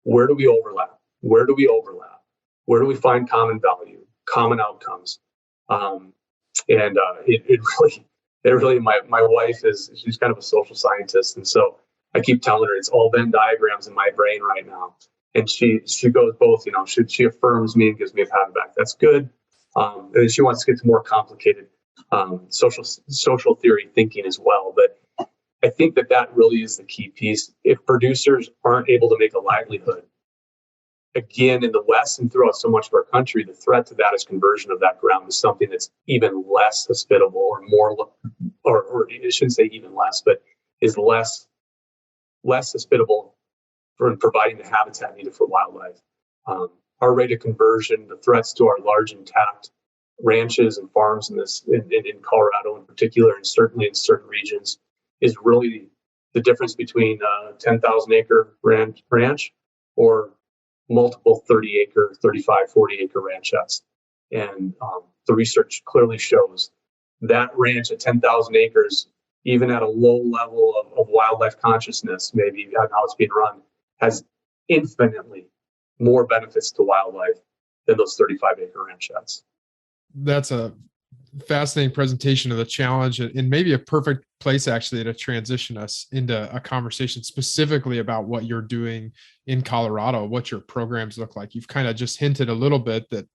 Where do we overlap? Where do we find common value, common outcomes? It really, my wife she's kind of a social scientist. And so I keep telling her it's all Venn diagrams in my brain right now. And she goes both, she affirms me and gives me a pat on the back. That's good. And then she wants to get to more complicated social theory thinking as well. But I think that really is the key piece. If producers aren't able to make a livelihood, again, in the West and throughout so much of our country, the threat to that is conversion of that ground to something that's even less hospitable or more, or I shouldn't say even less, but is less hospitable for providing the habitat needed for wildlife. Our rate of conversion, the threats to our large intact ranches and farms in Colorado in particular, and certainly in certain regions, is really the difference between a 10,000 acre ranch or multiple 30 acre, 35, 40 acre ranchettes. And the research clearly shows that ranch at 10,000 acres, even at a low level of wildlife consciousness, maybe how it's being run, has infinitely more benefits to wildlife than those 35 acre ranchettes. That's a fascinating presentation of the challenge, and maybe a perfect place actually to transition us into a conversation specifically about what you're doing in Colorado, what your programs look like. You've kind of just hinted a little bit that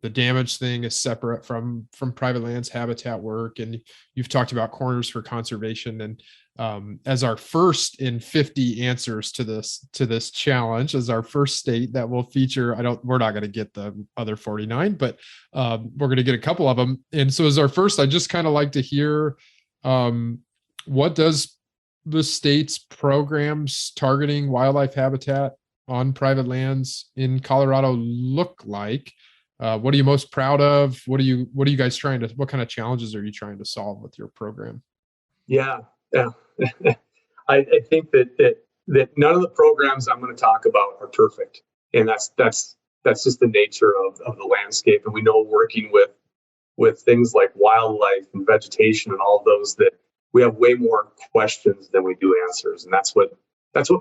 the damage thing is separate from private lands habitat work, and you've talked about corners for conservation. And as our first in 50 answers to this challenge, as our first state that will feature, we're not going to get the other 49, but we're going to get a couple of them. And so as our first, I just kind of like to hear, what does the state's programs targeting wildlife habitat on private lands in Colorado look like? What are you most proud of? What are you guys what kind of challenges are you trying to solve with your program? Yeah. I think that none of the programs I'm going to talk about are perfect. And that's just the nature of the landscape. And we know, working with things like wildlife and vegetation and all of those, that we have way more questions than we do answers. And that's what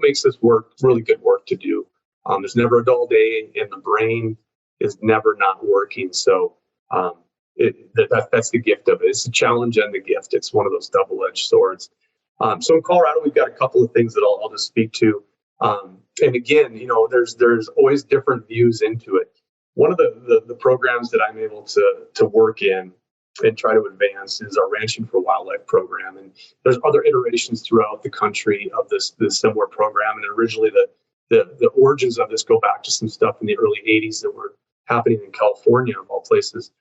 makes this work really good work to do. There's never a dull day, and the brain is never not working. So that's the gift of it. It's the challenge and the gift. It's one of those double-edged swords. So in Colorado, we've got a couple of things that I'll just speak to. And again, there's always different views into it. One of the programs that I'm able to work in and try to advance is our Ranching for Wildlife program. And there's other iterations throughout the country of this similar program. And originally the origins of this go back to some stuff in the early 80s that were happening in California, of all places.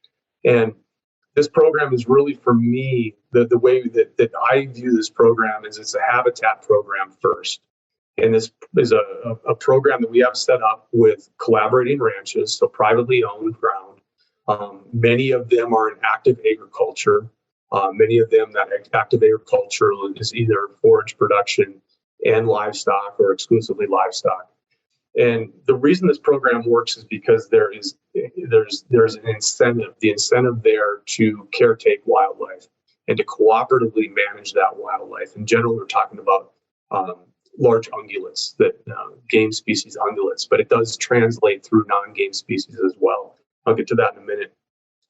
And this program is really, for me, the way that I view this program is it's a habitat program first. And this is a program that we have set up with collaborating ranches, so privately owned ground. Many of them are in active agriculture. Many of them, that active agriculture is either forage production and livestock or exclusively livestock. And the reason this program works is because there's an incentive, the incentive there to caretake wildlife and to cooperatively manage that wildlife. In general, we're talking about large ungulates, that game species ungulates, but it does translate through non-game species as well. I'll get to that in a minute.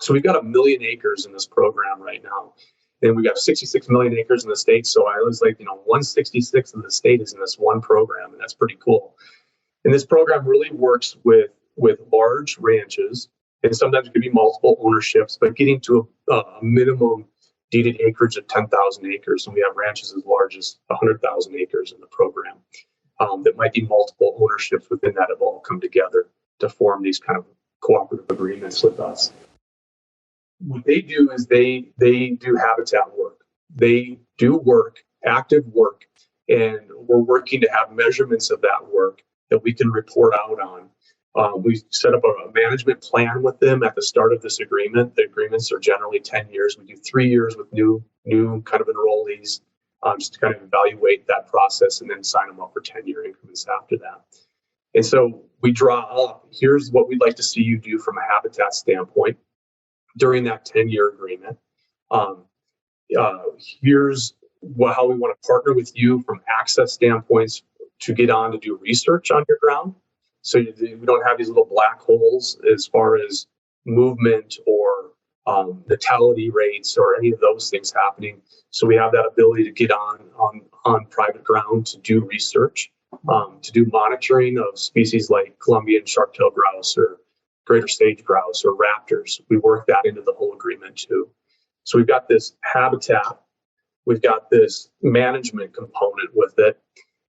So we've got 1 million acres in this program right now, and we've got 66 million acres in the state. So I was like, 1/66 of the state is in this one program, and that's pretty cool. And this program really works with large ranches, and sometimes it could be multiple ownerships, but getting to a minimum deeded acreage of 10,000 acres. And we have ranches as large as 100,000 acres in the program that might be multiple ownerships within that have all come together to form these kind of cooperative agreements with us. What they do is they do habitat work. They do work, active work, and we're working to have measurements of that work that we can report out on. We set up a management plan with them at the start of this agreement. The agreements are generally 10 years. We do 3 years with new kind of enrollees, just to kind of evaluate that process and then sign them up for 10-year increments after that. And so we draw up, here's what we'd like to see you do from a habitat standpoint during that 10-year agreement. Here's how we want to partner with you from access standpoints to get on to do research on your ground. So we don't have these little black holes as far as movement or natality rates or any of those things happening. So we have that ability to get on private ground to do research, to do monitoring of species like Columbian sharp-tailed grouse or greater sage grouse or raptors. We work that into the whole agreement too. So we've got this habitat, we've got this management component with it.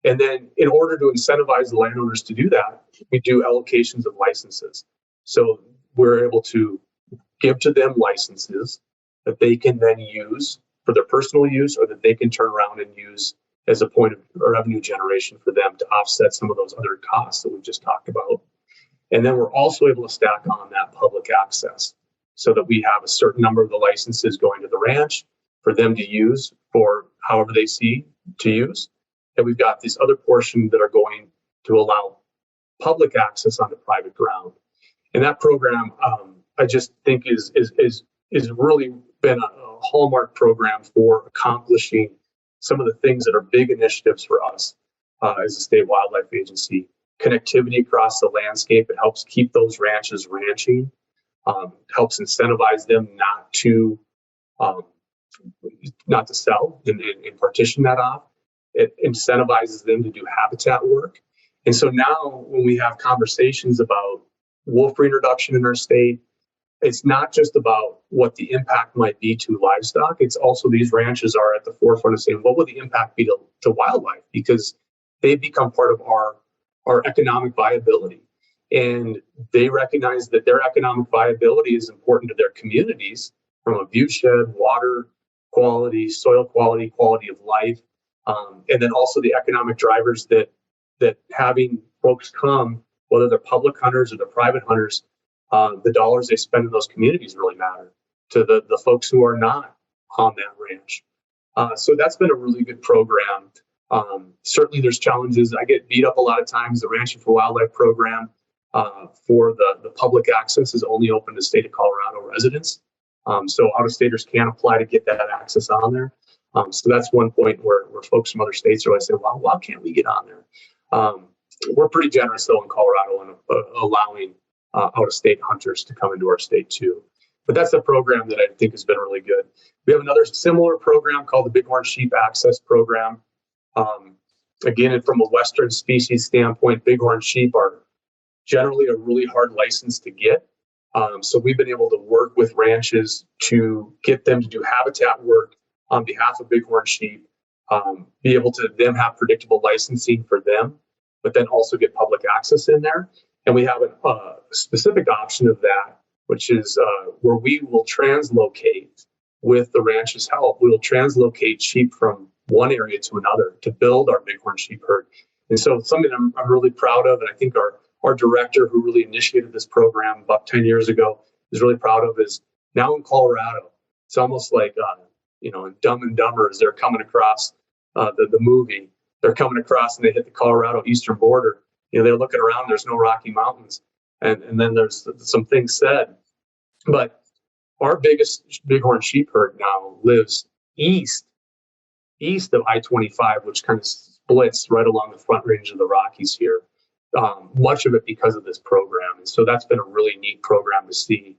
And then in order to incentivize the landowners to do that, we do allocations of licenses. So we're able to give to them licenses that they can then use for their personal use, or that they can turn around and use as a point of revenue generation for them to offset some of those other costs that we've just talked about. And then we're also able to stack on that public access so that we have a certain number of the licenses going to the ranch for them to use for however they see to use. And we've got these other portions that are going to allow public access onto private ground. And that program, I just think is really been a hallmark program for accomplishing some of the things that are big initiatives for us as a state wildlife agency. Connectivity across the landscape. It helps keep those ranches ranching, helps incentivize them not to sell and partition that off. It incentivizes them to do habitat work. And so now when we have conversations about wolf reintroduction in our state, it's not just about what the impact might be to livestock. It's also these ranches are at the forefront of saying, what would the impact be to wildlife? Because they become part of our economic viability. And they recognize that their economic viability is important to their communities from a viewshed, water quality, soil quality, quality of life. And then also the economic drivers that having folks come, whether they're public hunters or they're private hunters, the dollars they spend in those communities really matter to the folks who are not on that ranch. So that's been a really good program. Certainly there's challenges. I get beat up a lot of times. The Ranching for Wildlife program for the public access is only open to state of Colorado residents. So out-of-staters can't apply to get that access on there. So that's one point where folks from other states are always saying, well, why can't we get on there? We're pretty generous, though, in Colorado in allowing out-of-state hunters to come into our state, too. But that's a program that I think has been really good. We have another similar program called the Bighorn Sheep Access Program. Again, from a Western species standpoint, Bighorn sheep are generally a really hard license to get. So we've been able to work with ranches to get them to do habitat work on behalf of Bighorn sheep, be able to them have predictable licensing for them, but then also get public access in there. And we have a specific option of that, which is where we will translocate with the ranch's help. We will translocate sheep from one area to another to build our Bighorn sheep herd. And so something I'm really proud of, and I think our director who really initiated this program about 10 years ago is really proud of, is now in Colorado. It's almost like, in Dumb and Dumber, as they're coming across the movie, they're coming across and they hit the Colorado eastern border. They're looking around, there's no Rocky Mountains. And then there's some things said. But our biggest Bighorn sheep herd now lives east of I-25, which kind of splits right along the front range of the Rockies here. Much of it because of this program. And so that's been a really neat program to see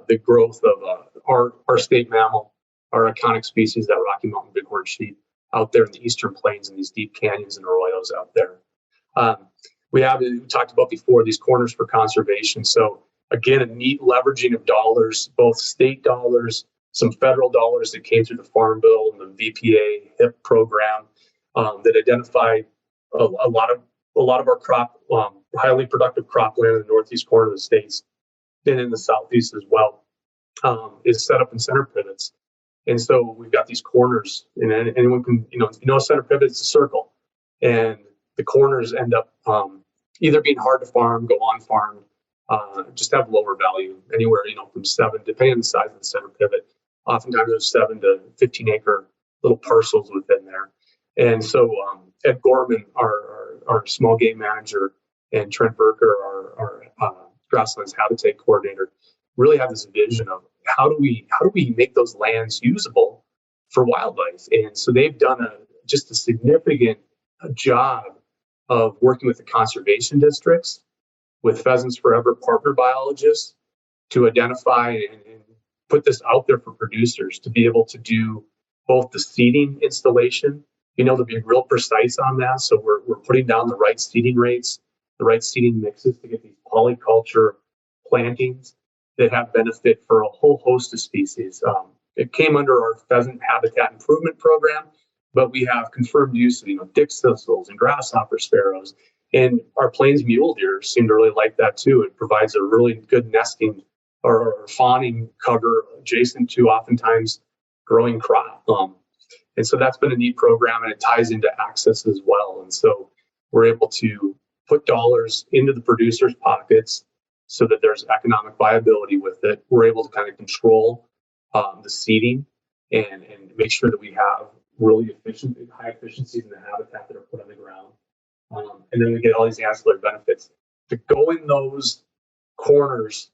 the growth of our state mammal, our iconic species, that Rocky Mountain Bighorn sheep out there in the eastern plains and these deep canyons and arroyos out there. We talked about before, these corners for conservation. So again, a neat leveraging of dollars, both state dollars, some federal dollars that came through the Farm Bill and the VPA HIP program that identified a lot of our crop, highly productive cropland in the northeast corner of the states and in the southeast as well, is set up in center pivots. And so we've got these corners, and anyone can, a center pivot, it's a circle. And the corners end up either being hard to farm, go on farm, just have lower value, anywhere, from 7, depending on the size of the center pivot. Oftentimes there's 7 to 15 acre little parcels within there. And so Ed Gorman, our small game manager, and Trent Berker, our grasslands habitat coordinator, really have this vision of how do we make those lands usable for wildlife. And so they've done just a significant job of working with the conservation districts, with Pheasants Forever partner biologists, to identify and put this out there for producers to be able to do both the seeding installation, to be real precise on that. So we're putting down the right seeding rates, the right seeding mixes to get these polyculture plantings that have benefit for a whole host of species. It came under our pheasant habitat improvement program, but we have confirmed use of dick thistles and grasshopper sparrows. And our plains mule deer seem to really like that too. It provides a really good nesting or fawning cover adjacent to oftentimes growing crop. And so that's been a neat program, and it ties into access as well. And so we're able to put dollars into the producers' pockets so that there's economic viability with it. We're able to kind of control the seeding and make sure that we have really high efficiencies in the habitat that are put on the ground. And then we get all these ancillary benefits. To go in those corners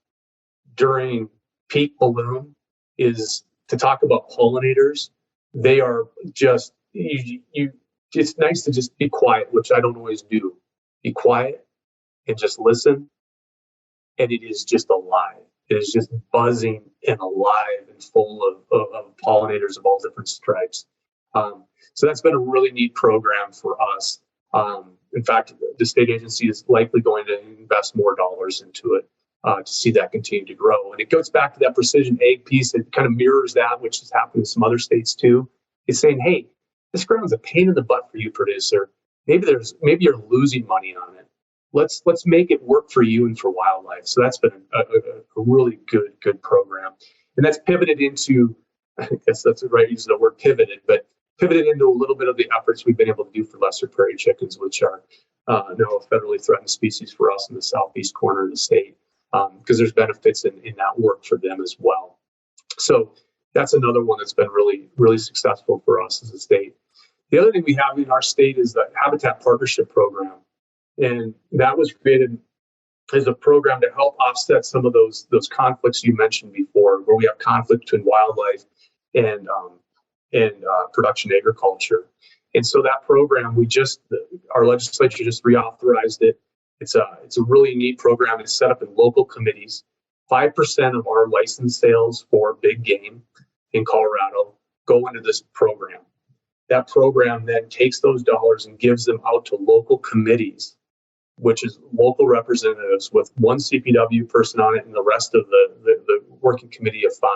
during peak bloom is to talk about pollinators. They are just, it's nice to just be quiet, which I don't always do. Be quiet and just listen. And it is just alive. It is just buzzing and alive and full of pollinators of all different stripes. So that's been a really neat program for us. In fact, the state agency is likely going to invest more dollars into it to see that continue to grow. And it goes back to that precision ag piece. It kind of mirrors that, which has happened in some other states too. It's saying, hey, this ground's a pain in the butt for you, producer. Maybe you're losing money on it. Let's make it work for you and for wildlife. So that's been a really good program. And that's pivoted into, I guess that's the right use of the word pivoted, but pivoted into a little bit of the efforts we've been able to do for lesser prairie chickens, which are now a federally threatened species for us in the southeast corner of the state, because there's benefits in that work for them as well. So that's another one that's been really, really successful for us as a state. The other thing we have in our state is the Habitat Partnership Program. And that was created as a program to help offset some of those conflicts you mentioned before, where we have conflict between wildlife and production agriculture. And so that program, our legislature just reauthorized it. It's a really neat program. It's set up in local committees 5% of our license sales for big game in Colorado go into this program. That program then takes those dollars and gives them out to local committees, which is local representatives with one CPW person on it, and the rest of the working committee of 5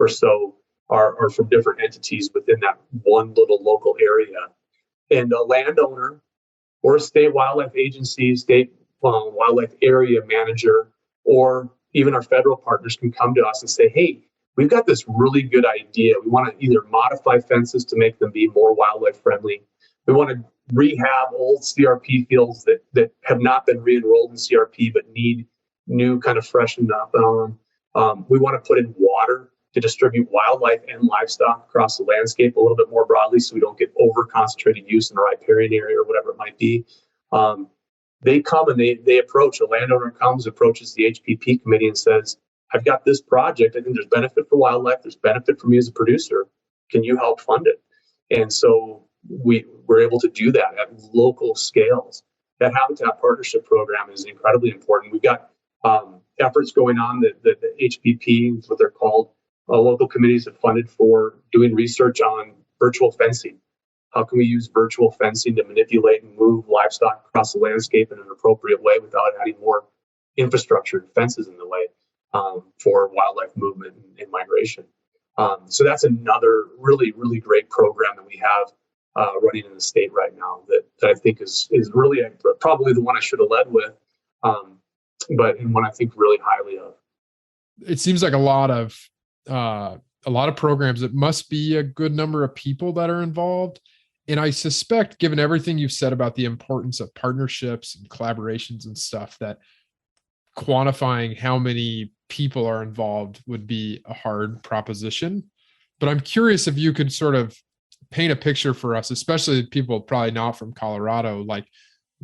or so are from different entities within that one little local area. And a landowner or a state wildlife agency, state wildlife area manager, or even our federal partners can come to us and say, hey, we've got this really good idea. We want to either modify fences to make them be more wildlife friendly. We want to rehab old CRP fields that have not been re-enrolled in CRP but need new kind of freshened up on them. We want to put in water to distribute wildlife and livestock across the landscape a little bit more broadly so we don't get over-concentrated use in a riparian area or whatever it might be. They come and they approach, a landowner comes, approaches the HPP committee and says, I've got this project. I think there's benefit for wildlife. There's benefit for me as a producer. Can you help fund it? And so we're able to do that at local scales. That habitat partnership program is incredibly important. We've got efforts going on that the HPP, is what they're called, local committees have funded for doing research on virtual fencing. How can we use virtual fencing to manipulate and move livestock across the landscape in an appropriate way without adding more infrastructure and fences in the way for wildlife movement and migration? So that's another really, really great program that we have running in the state right now that I think is really probably the one I should have led with, but and one I think really highly of. It seems like a lot of programs. It must be a good number of people that are involved. And I suspect, given everything you've said about the importance of partnerships and collaborations and stuff, that quantifying how many people are involved would be a hard proposition. But I'm curious if you could sort of paint a picture for us, especially people probably not from Colorado, like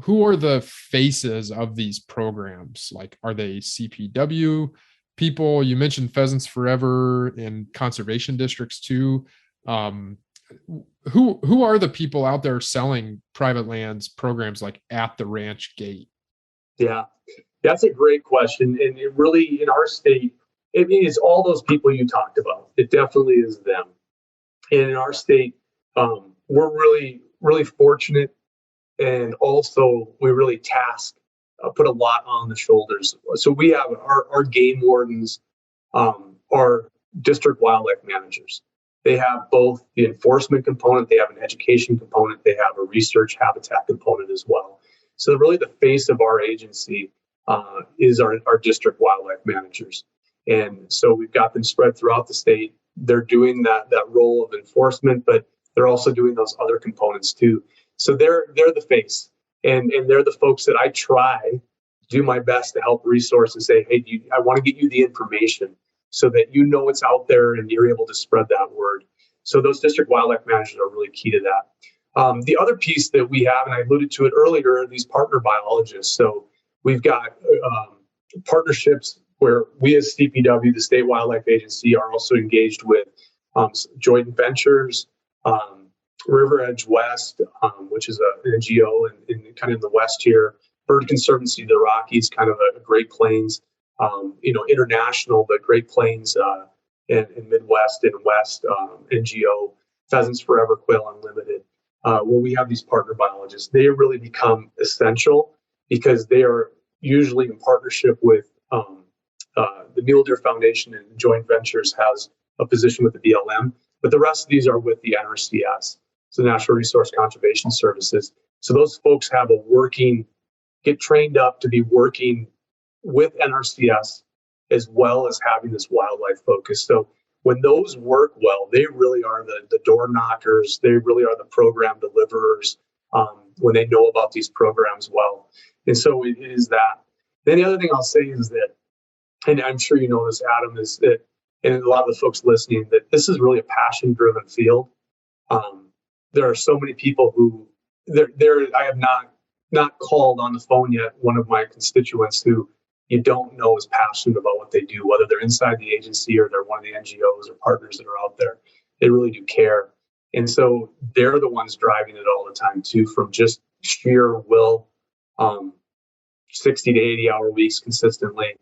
who are the faces of these programs? Like, are they CPW people? You mentioned Pheasants Forever and conservation districts too. Who are the people out there selling private lands programs like at the ranch gate? Yeah, that's a great question. And it really, in our state, it is all those people you talked about. It definitely is them. And in our state, we're really, really fortunate. And also we really put a lot on the shoulders. So we have our game wardens are district wildlife managers. They have both the enforcement component, they have an education component, they have a research habitat component as well. So really the face of our agency is our district wildlife managers. And so we've got them spread throughout the state. They're doing that role of enforcement, but they're also doing those other components too. So they're the face, and they're the folks that I try to do my best to help resource and say, hey, I want to get you the information so that you know it's out there and you're able to spread that word. So those district wildlife managers are really key to that. The other piece that we have, and I alluded to it earlier, are these partner biologists. So we've got partnerships where we as CPW, the State Wildlife Agency, are also engaged with joint ventures, River Edge West, which is an NGO in kind of the west here, Bird Conservancy of the Rockies, kind of a Great Plains, international, but Great Plains in Midwest and West NGO, Pheasants Forever, Quail Unlimited, where we have these partner biologists. They really become essential because they are usually in partnership with the Mule Deer Foundation, and Joint Ventures has a position with the BLM, but the rest of these are with the NRCS, so Natural Resource Conservation Services. So those folks get trained up to be working with NRCS as well as having this wildlife focus. So when those work well, they really are the door knockers. They really are the program deliverers when they know about these programs well. And so it is that. Then the other thing I'll say is that, and I'm sure you know this, Adam, is that, and a lot of the folks listening, that this is really a passion-driven field. There are so many people who, I have not called on the phone yet one of my constituents who you don't know is passionate about what they do, whether they're inside the agency or they're one of the NGOs or partners that are out there. They really do care. And so they're the ones driving it all the time too, from just sheer will, 60 to 80 hour weeks consistently,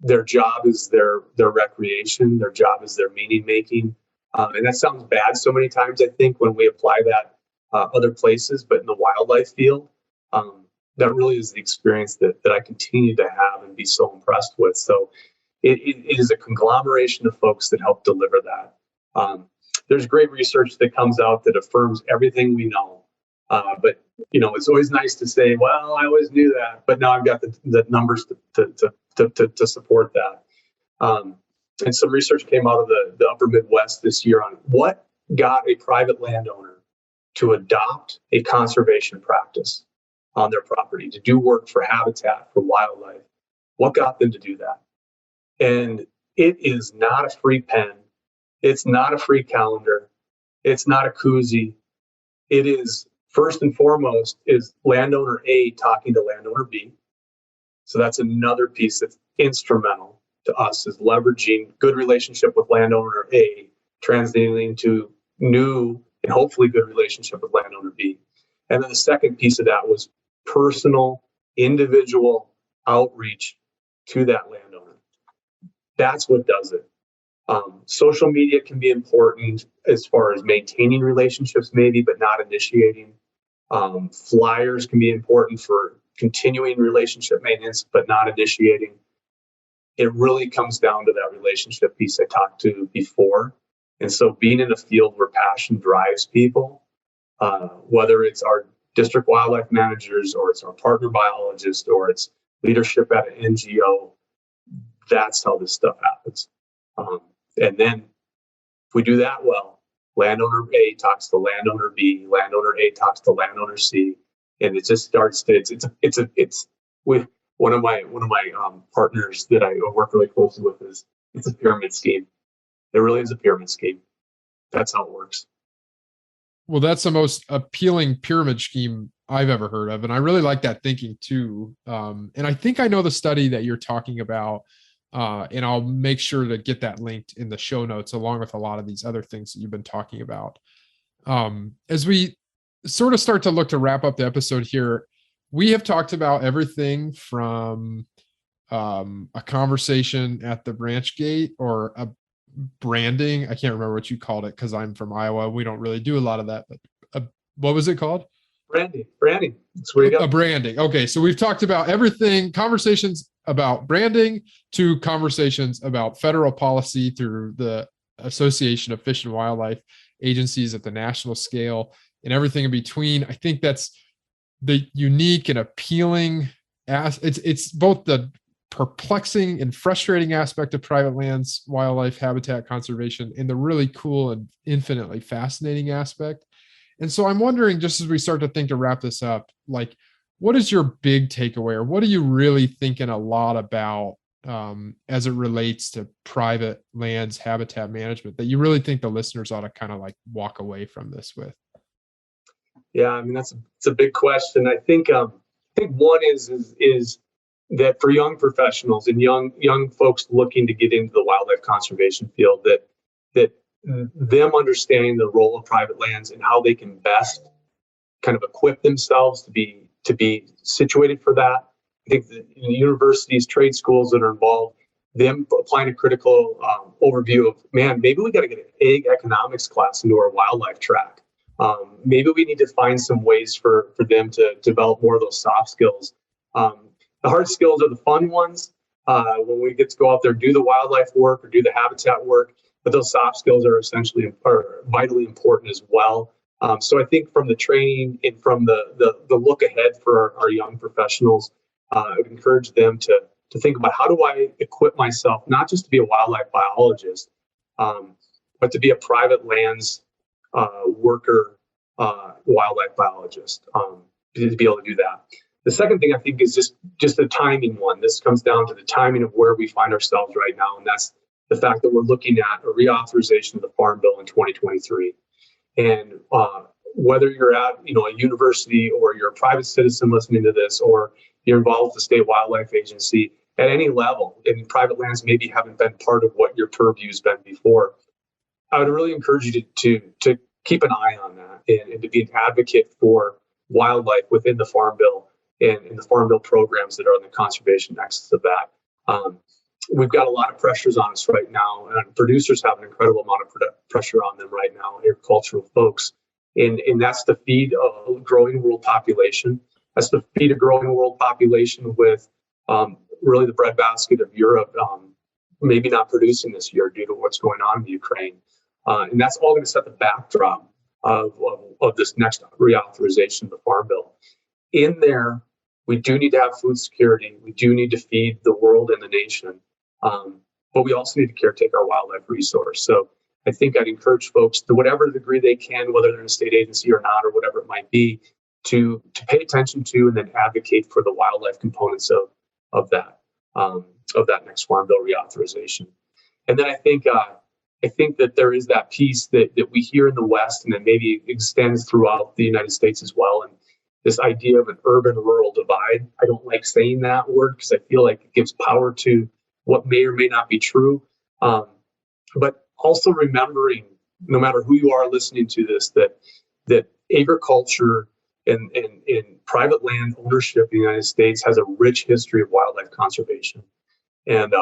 their job is their recreation. Their job is their meaning making. And that sounds bad so many times, I think, when we apply that other places, but in the wildlife field, that really is the experience that I continue to have and be so impressed with. So it is a conglomeration of folks that help deliver that. There's great research that comes out that affirms everything we know. But it's always nice to say, well, I always knew that, but now I've got the numbers to support that. And some research came out of the upper Midwest this year on what got a private landowner to adopt a conservation practice on their property, to do work for habitat, for wildlife. What got them to do that? And it is not a free pen. It's not a free calendar. It's not a koozie. It is, first and foremost, is landowner A talking to landowner B. So that's another piece that's instrumental to us, is leveraging good relationship with landowner A, translating into new and hopefully good relationship with landowner B. And then the second piece of that was personal, individual outreach to that landowner. That's what does it. Social media can be important as far as maintaining relationships, maybe, but not initiating. Flyers can be important for continuing relationship maintenance, but not initiating. It really comes down to that relationship piece I talked to before. And so being in a field where passion drives people, whether it's our district wildlife managers or it's our partner biologists or it's leadership at an NGO, that's how this stuff happens. And then if we do that well, landowner A talks to landowner B, landowner A talks to landowner C, and it just starts to, it's with one of my partners that I work really closely with is, it's a pyramid scheme. It really is a pyramid scheme. That's how it works. Well, that's the most appealing pyramid scheme I've ever heard of. And I really like that thinking too. And I think I know the study that you're talking about. And I'll make sure to get that linked in the show notes, along with a lot of these other things that you've been talking about. As we sort of start to look to wrap up the episode here, we have talked about everything from a conversation at the branch gate or a branding. I can't remember what you called it because I'm from Iowa. We don't really do a lot of that. But what was it called? Branding. That's where you go. Branding. Okay, so we've talked about everything, conversations about branding to conversations about federal policy through the Association of Fish and Wildlife Agencies at the national scale and everything in between. I think that's the unique and appealing it's both the perplexing and frustrating aspect of private lands, wildlife habitat conservation, and the really cool and infinitely fascinating aspect. And so I'm wondering, just as we start to think to wrap this up, like, what is your big takeaway, or what are you really thinking a lot about as it relates to private lands habitat management that you really think the listeners ought to kind of like walk away from this with? Yeah, I mean, it's a big question. I think one is that for young professionals and young folks looking to get into the wildlife conservation field, that them understanding the role of private lands and how they can best kind of equip themselves to be situated for that. I think the universities, trade schools that are involved, them applying a critical overview of, man, maybe we got to get an ag economics class into our wildlife track. Maybe we need to find some ways for them to develop more of those soft skills. The hard skills are the fun ones when we get to go out there, do the wildlife work or do the habitat work. But those soft skills are vitally important as well. So I think from the training and from the look ahead for our young professionals, I would encourage them to think about, how do I equip myself not just to be a wildlife biologist, but to be a private lands worker, wildlife biologist, to be able to do that. The second thing I think is just the timing one. This comes down to the timing of where we find ourselves right now, and that's the fact that we're looking at a reauthorization of the Farm Bill in 2023. And whether you're at a university or you're a private citizen listening to this, or you're involved with the state wildlife agency at any level, and private lands maybe haven't been part of what your purview has been before, I would really encourage you to keep an eye on that and to be an advocate for wildlife within the Farm Bill and in the Farm Bill programs that are on the conservation nexus of that. we've got a lot of pressures on us right now, and producers have an incredible amount of pressure on them right now, agricultural folks. And that's to feed a growing world population. That's to feed a growing world population with really the breadbasket of Europe maybe not producing this year due to what's going on in Ukraine. And that's all going to set the backdrop of this next reauthorization of the Farm Bill. In there, we do need to have food security. We do need to feed the world and the nation. But we also need to caretake our wildlife resource. So I think I'd encourage folks to whatever degree they can, whether they're in a state agency or not, or whatever it might be, to pay attention to and then advocate for the wildlife components of that next Farm Bill reauthorization. And then I think that there is that piece that we hear in the West and that maybe extends throughout the United States as well. And this idea of an urban-rural divide. I don't like saying that word because I feel like it gives power to what may or may not be true. But also remembering, no matter who you are listening to this, that agriculture and private land ownership in the United States has a rich history of wildlife conservation. And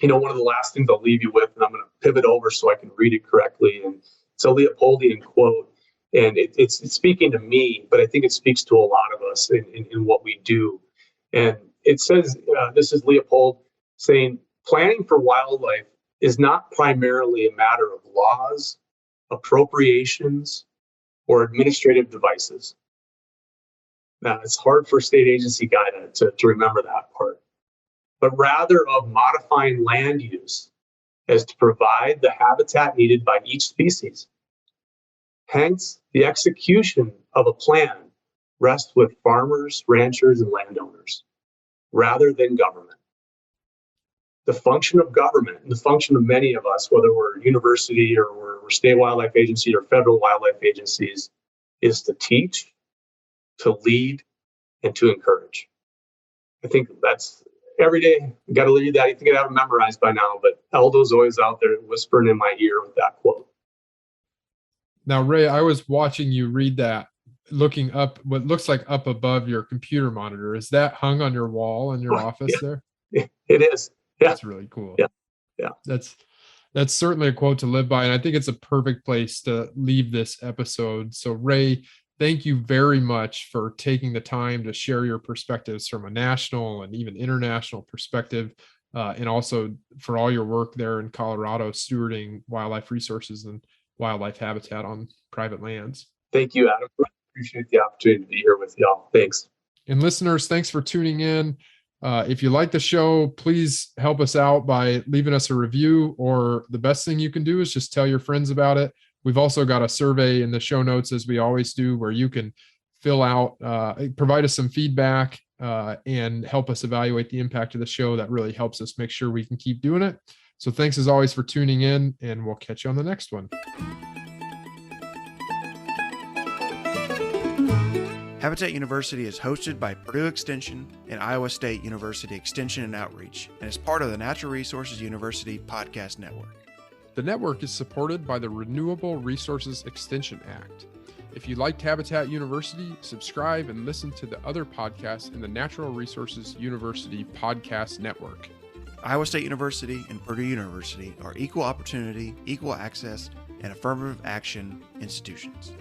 one of the last things I'll leave you with, and I'm going to pivot over so I can read it correctly, and it's a Leopoldian quote. And it's speaking to me, but I think it speaks to a lot of us in what we do. And it says, this is Leopold saying, planning for wildlife is not primarily a matter of laws, appropriations, or administrative devices. Now, it's hard for a state agency guy to remember that part, but rather of modifying land use as to provide the habitat needed by each species. Hence, the execution of a plan rests with farmers, ranchers, and landowners, rather than government. The function of government, and the function of many of us, whether we're a university or we're state wildlife agency or federal wildlife agencies, is to teach, to lead, and to encourage. I think that's every day. You got to read that. You think I have it memorized by now, but Aldo's always out there whispering in my ear with that quote. Now, Ray, I was watching you read that, looking up what looks like up above your computer monitor. Is that hung on your wall in your office there? It is. Yeah. That's really cool. Yeah. That's certainly a quote to live by. And I think it's a perfect place to leave this episode. So, Ray, thank you very much for taking the time to share your perspectives from a national and even international perspective, and also for all your work there in Colorado, stewarding wildlife resources and wildlife habitat on private lands. Thank you, Adam. I appreciate the opportunity to be here with y'all. Thanks. And listeners, thanks for tuning in. If you like the show, please help us out by leaving us a review, or the best thing you can do is just tell your friends about it. We've also got a survey in the show notes, as we always do, where you can fill out, provide us some feedback, and help us evaluate the impact of the show. That really helps us make sure we can keep doing it. So thanks as always for tuning in, and we'll catch you on the next one. Habitat University is hosted by Purdue Extension and Iowa State University Extension and Outreach, and is part of the Natural Resources University Podcast Network. The network is supported by the Renewable Resources Extension Act. If you liked Habitat University, subscribe and listen to the other podcasts in the Natural Resources University Podcast Network. Iowa State University and Purdue University are equal opportunity, equal access, and affirmative action institutions.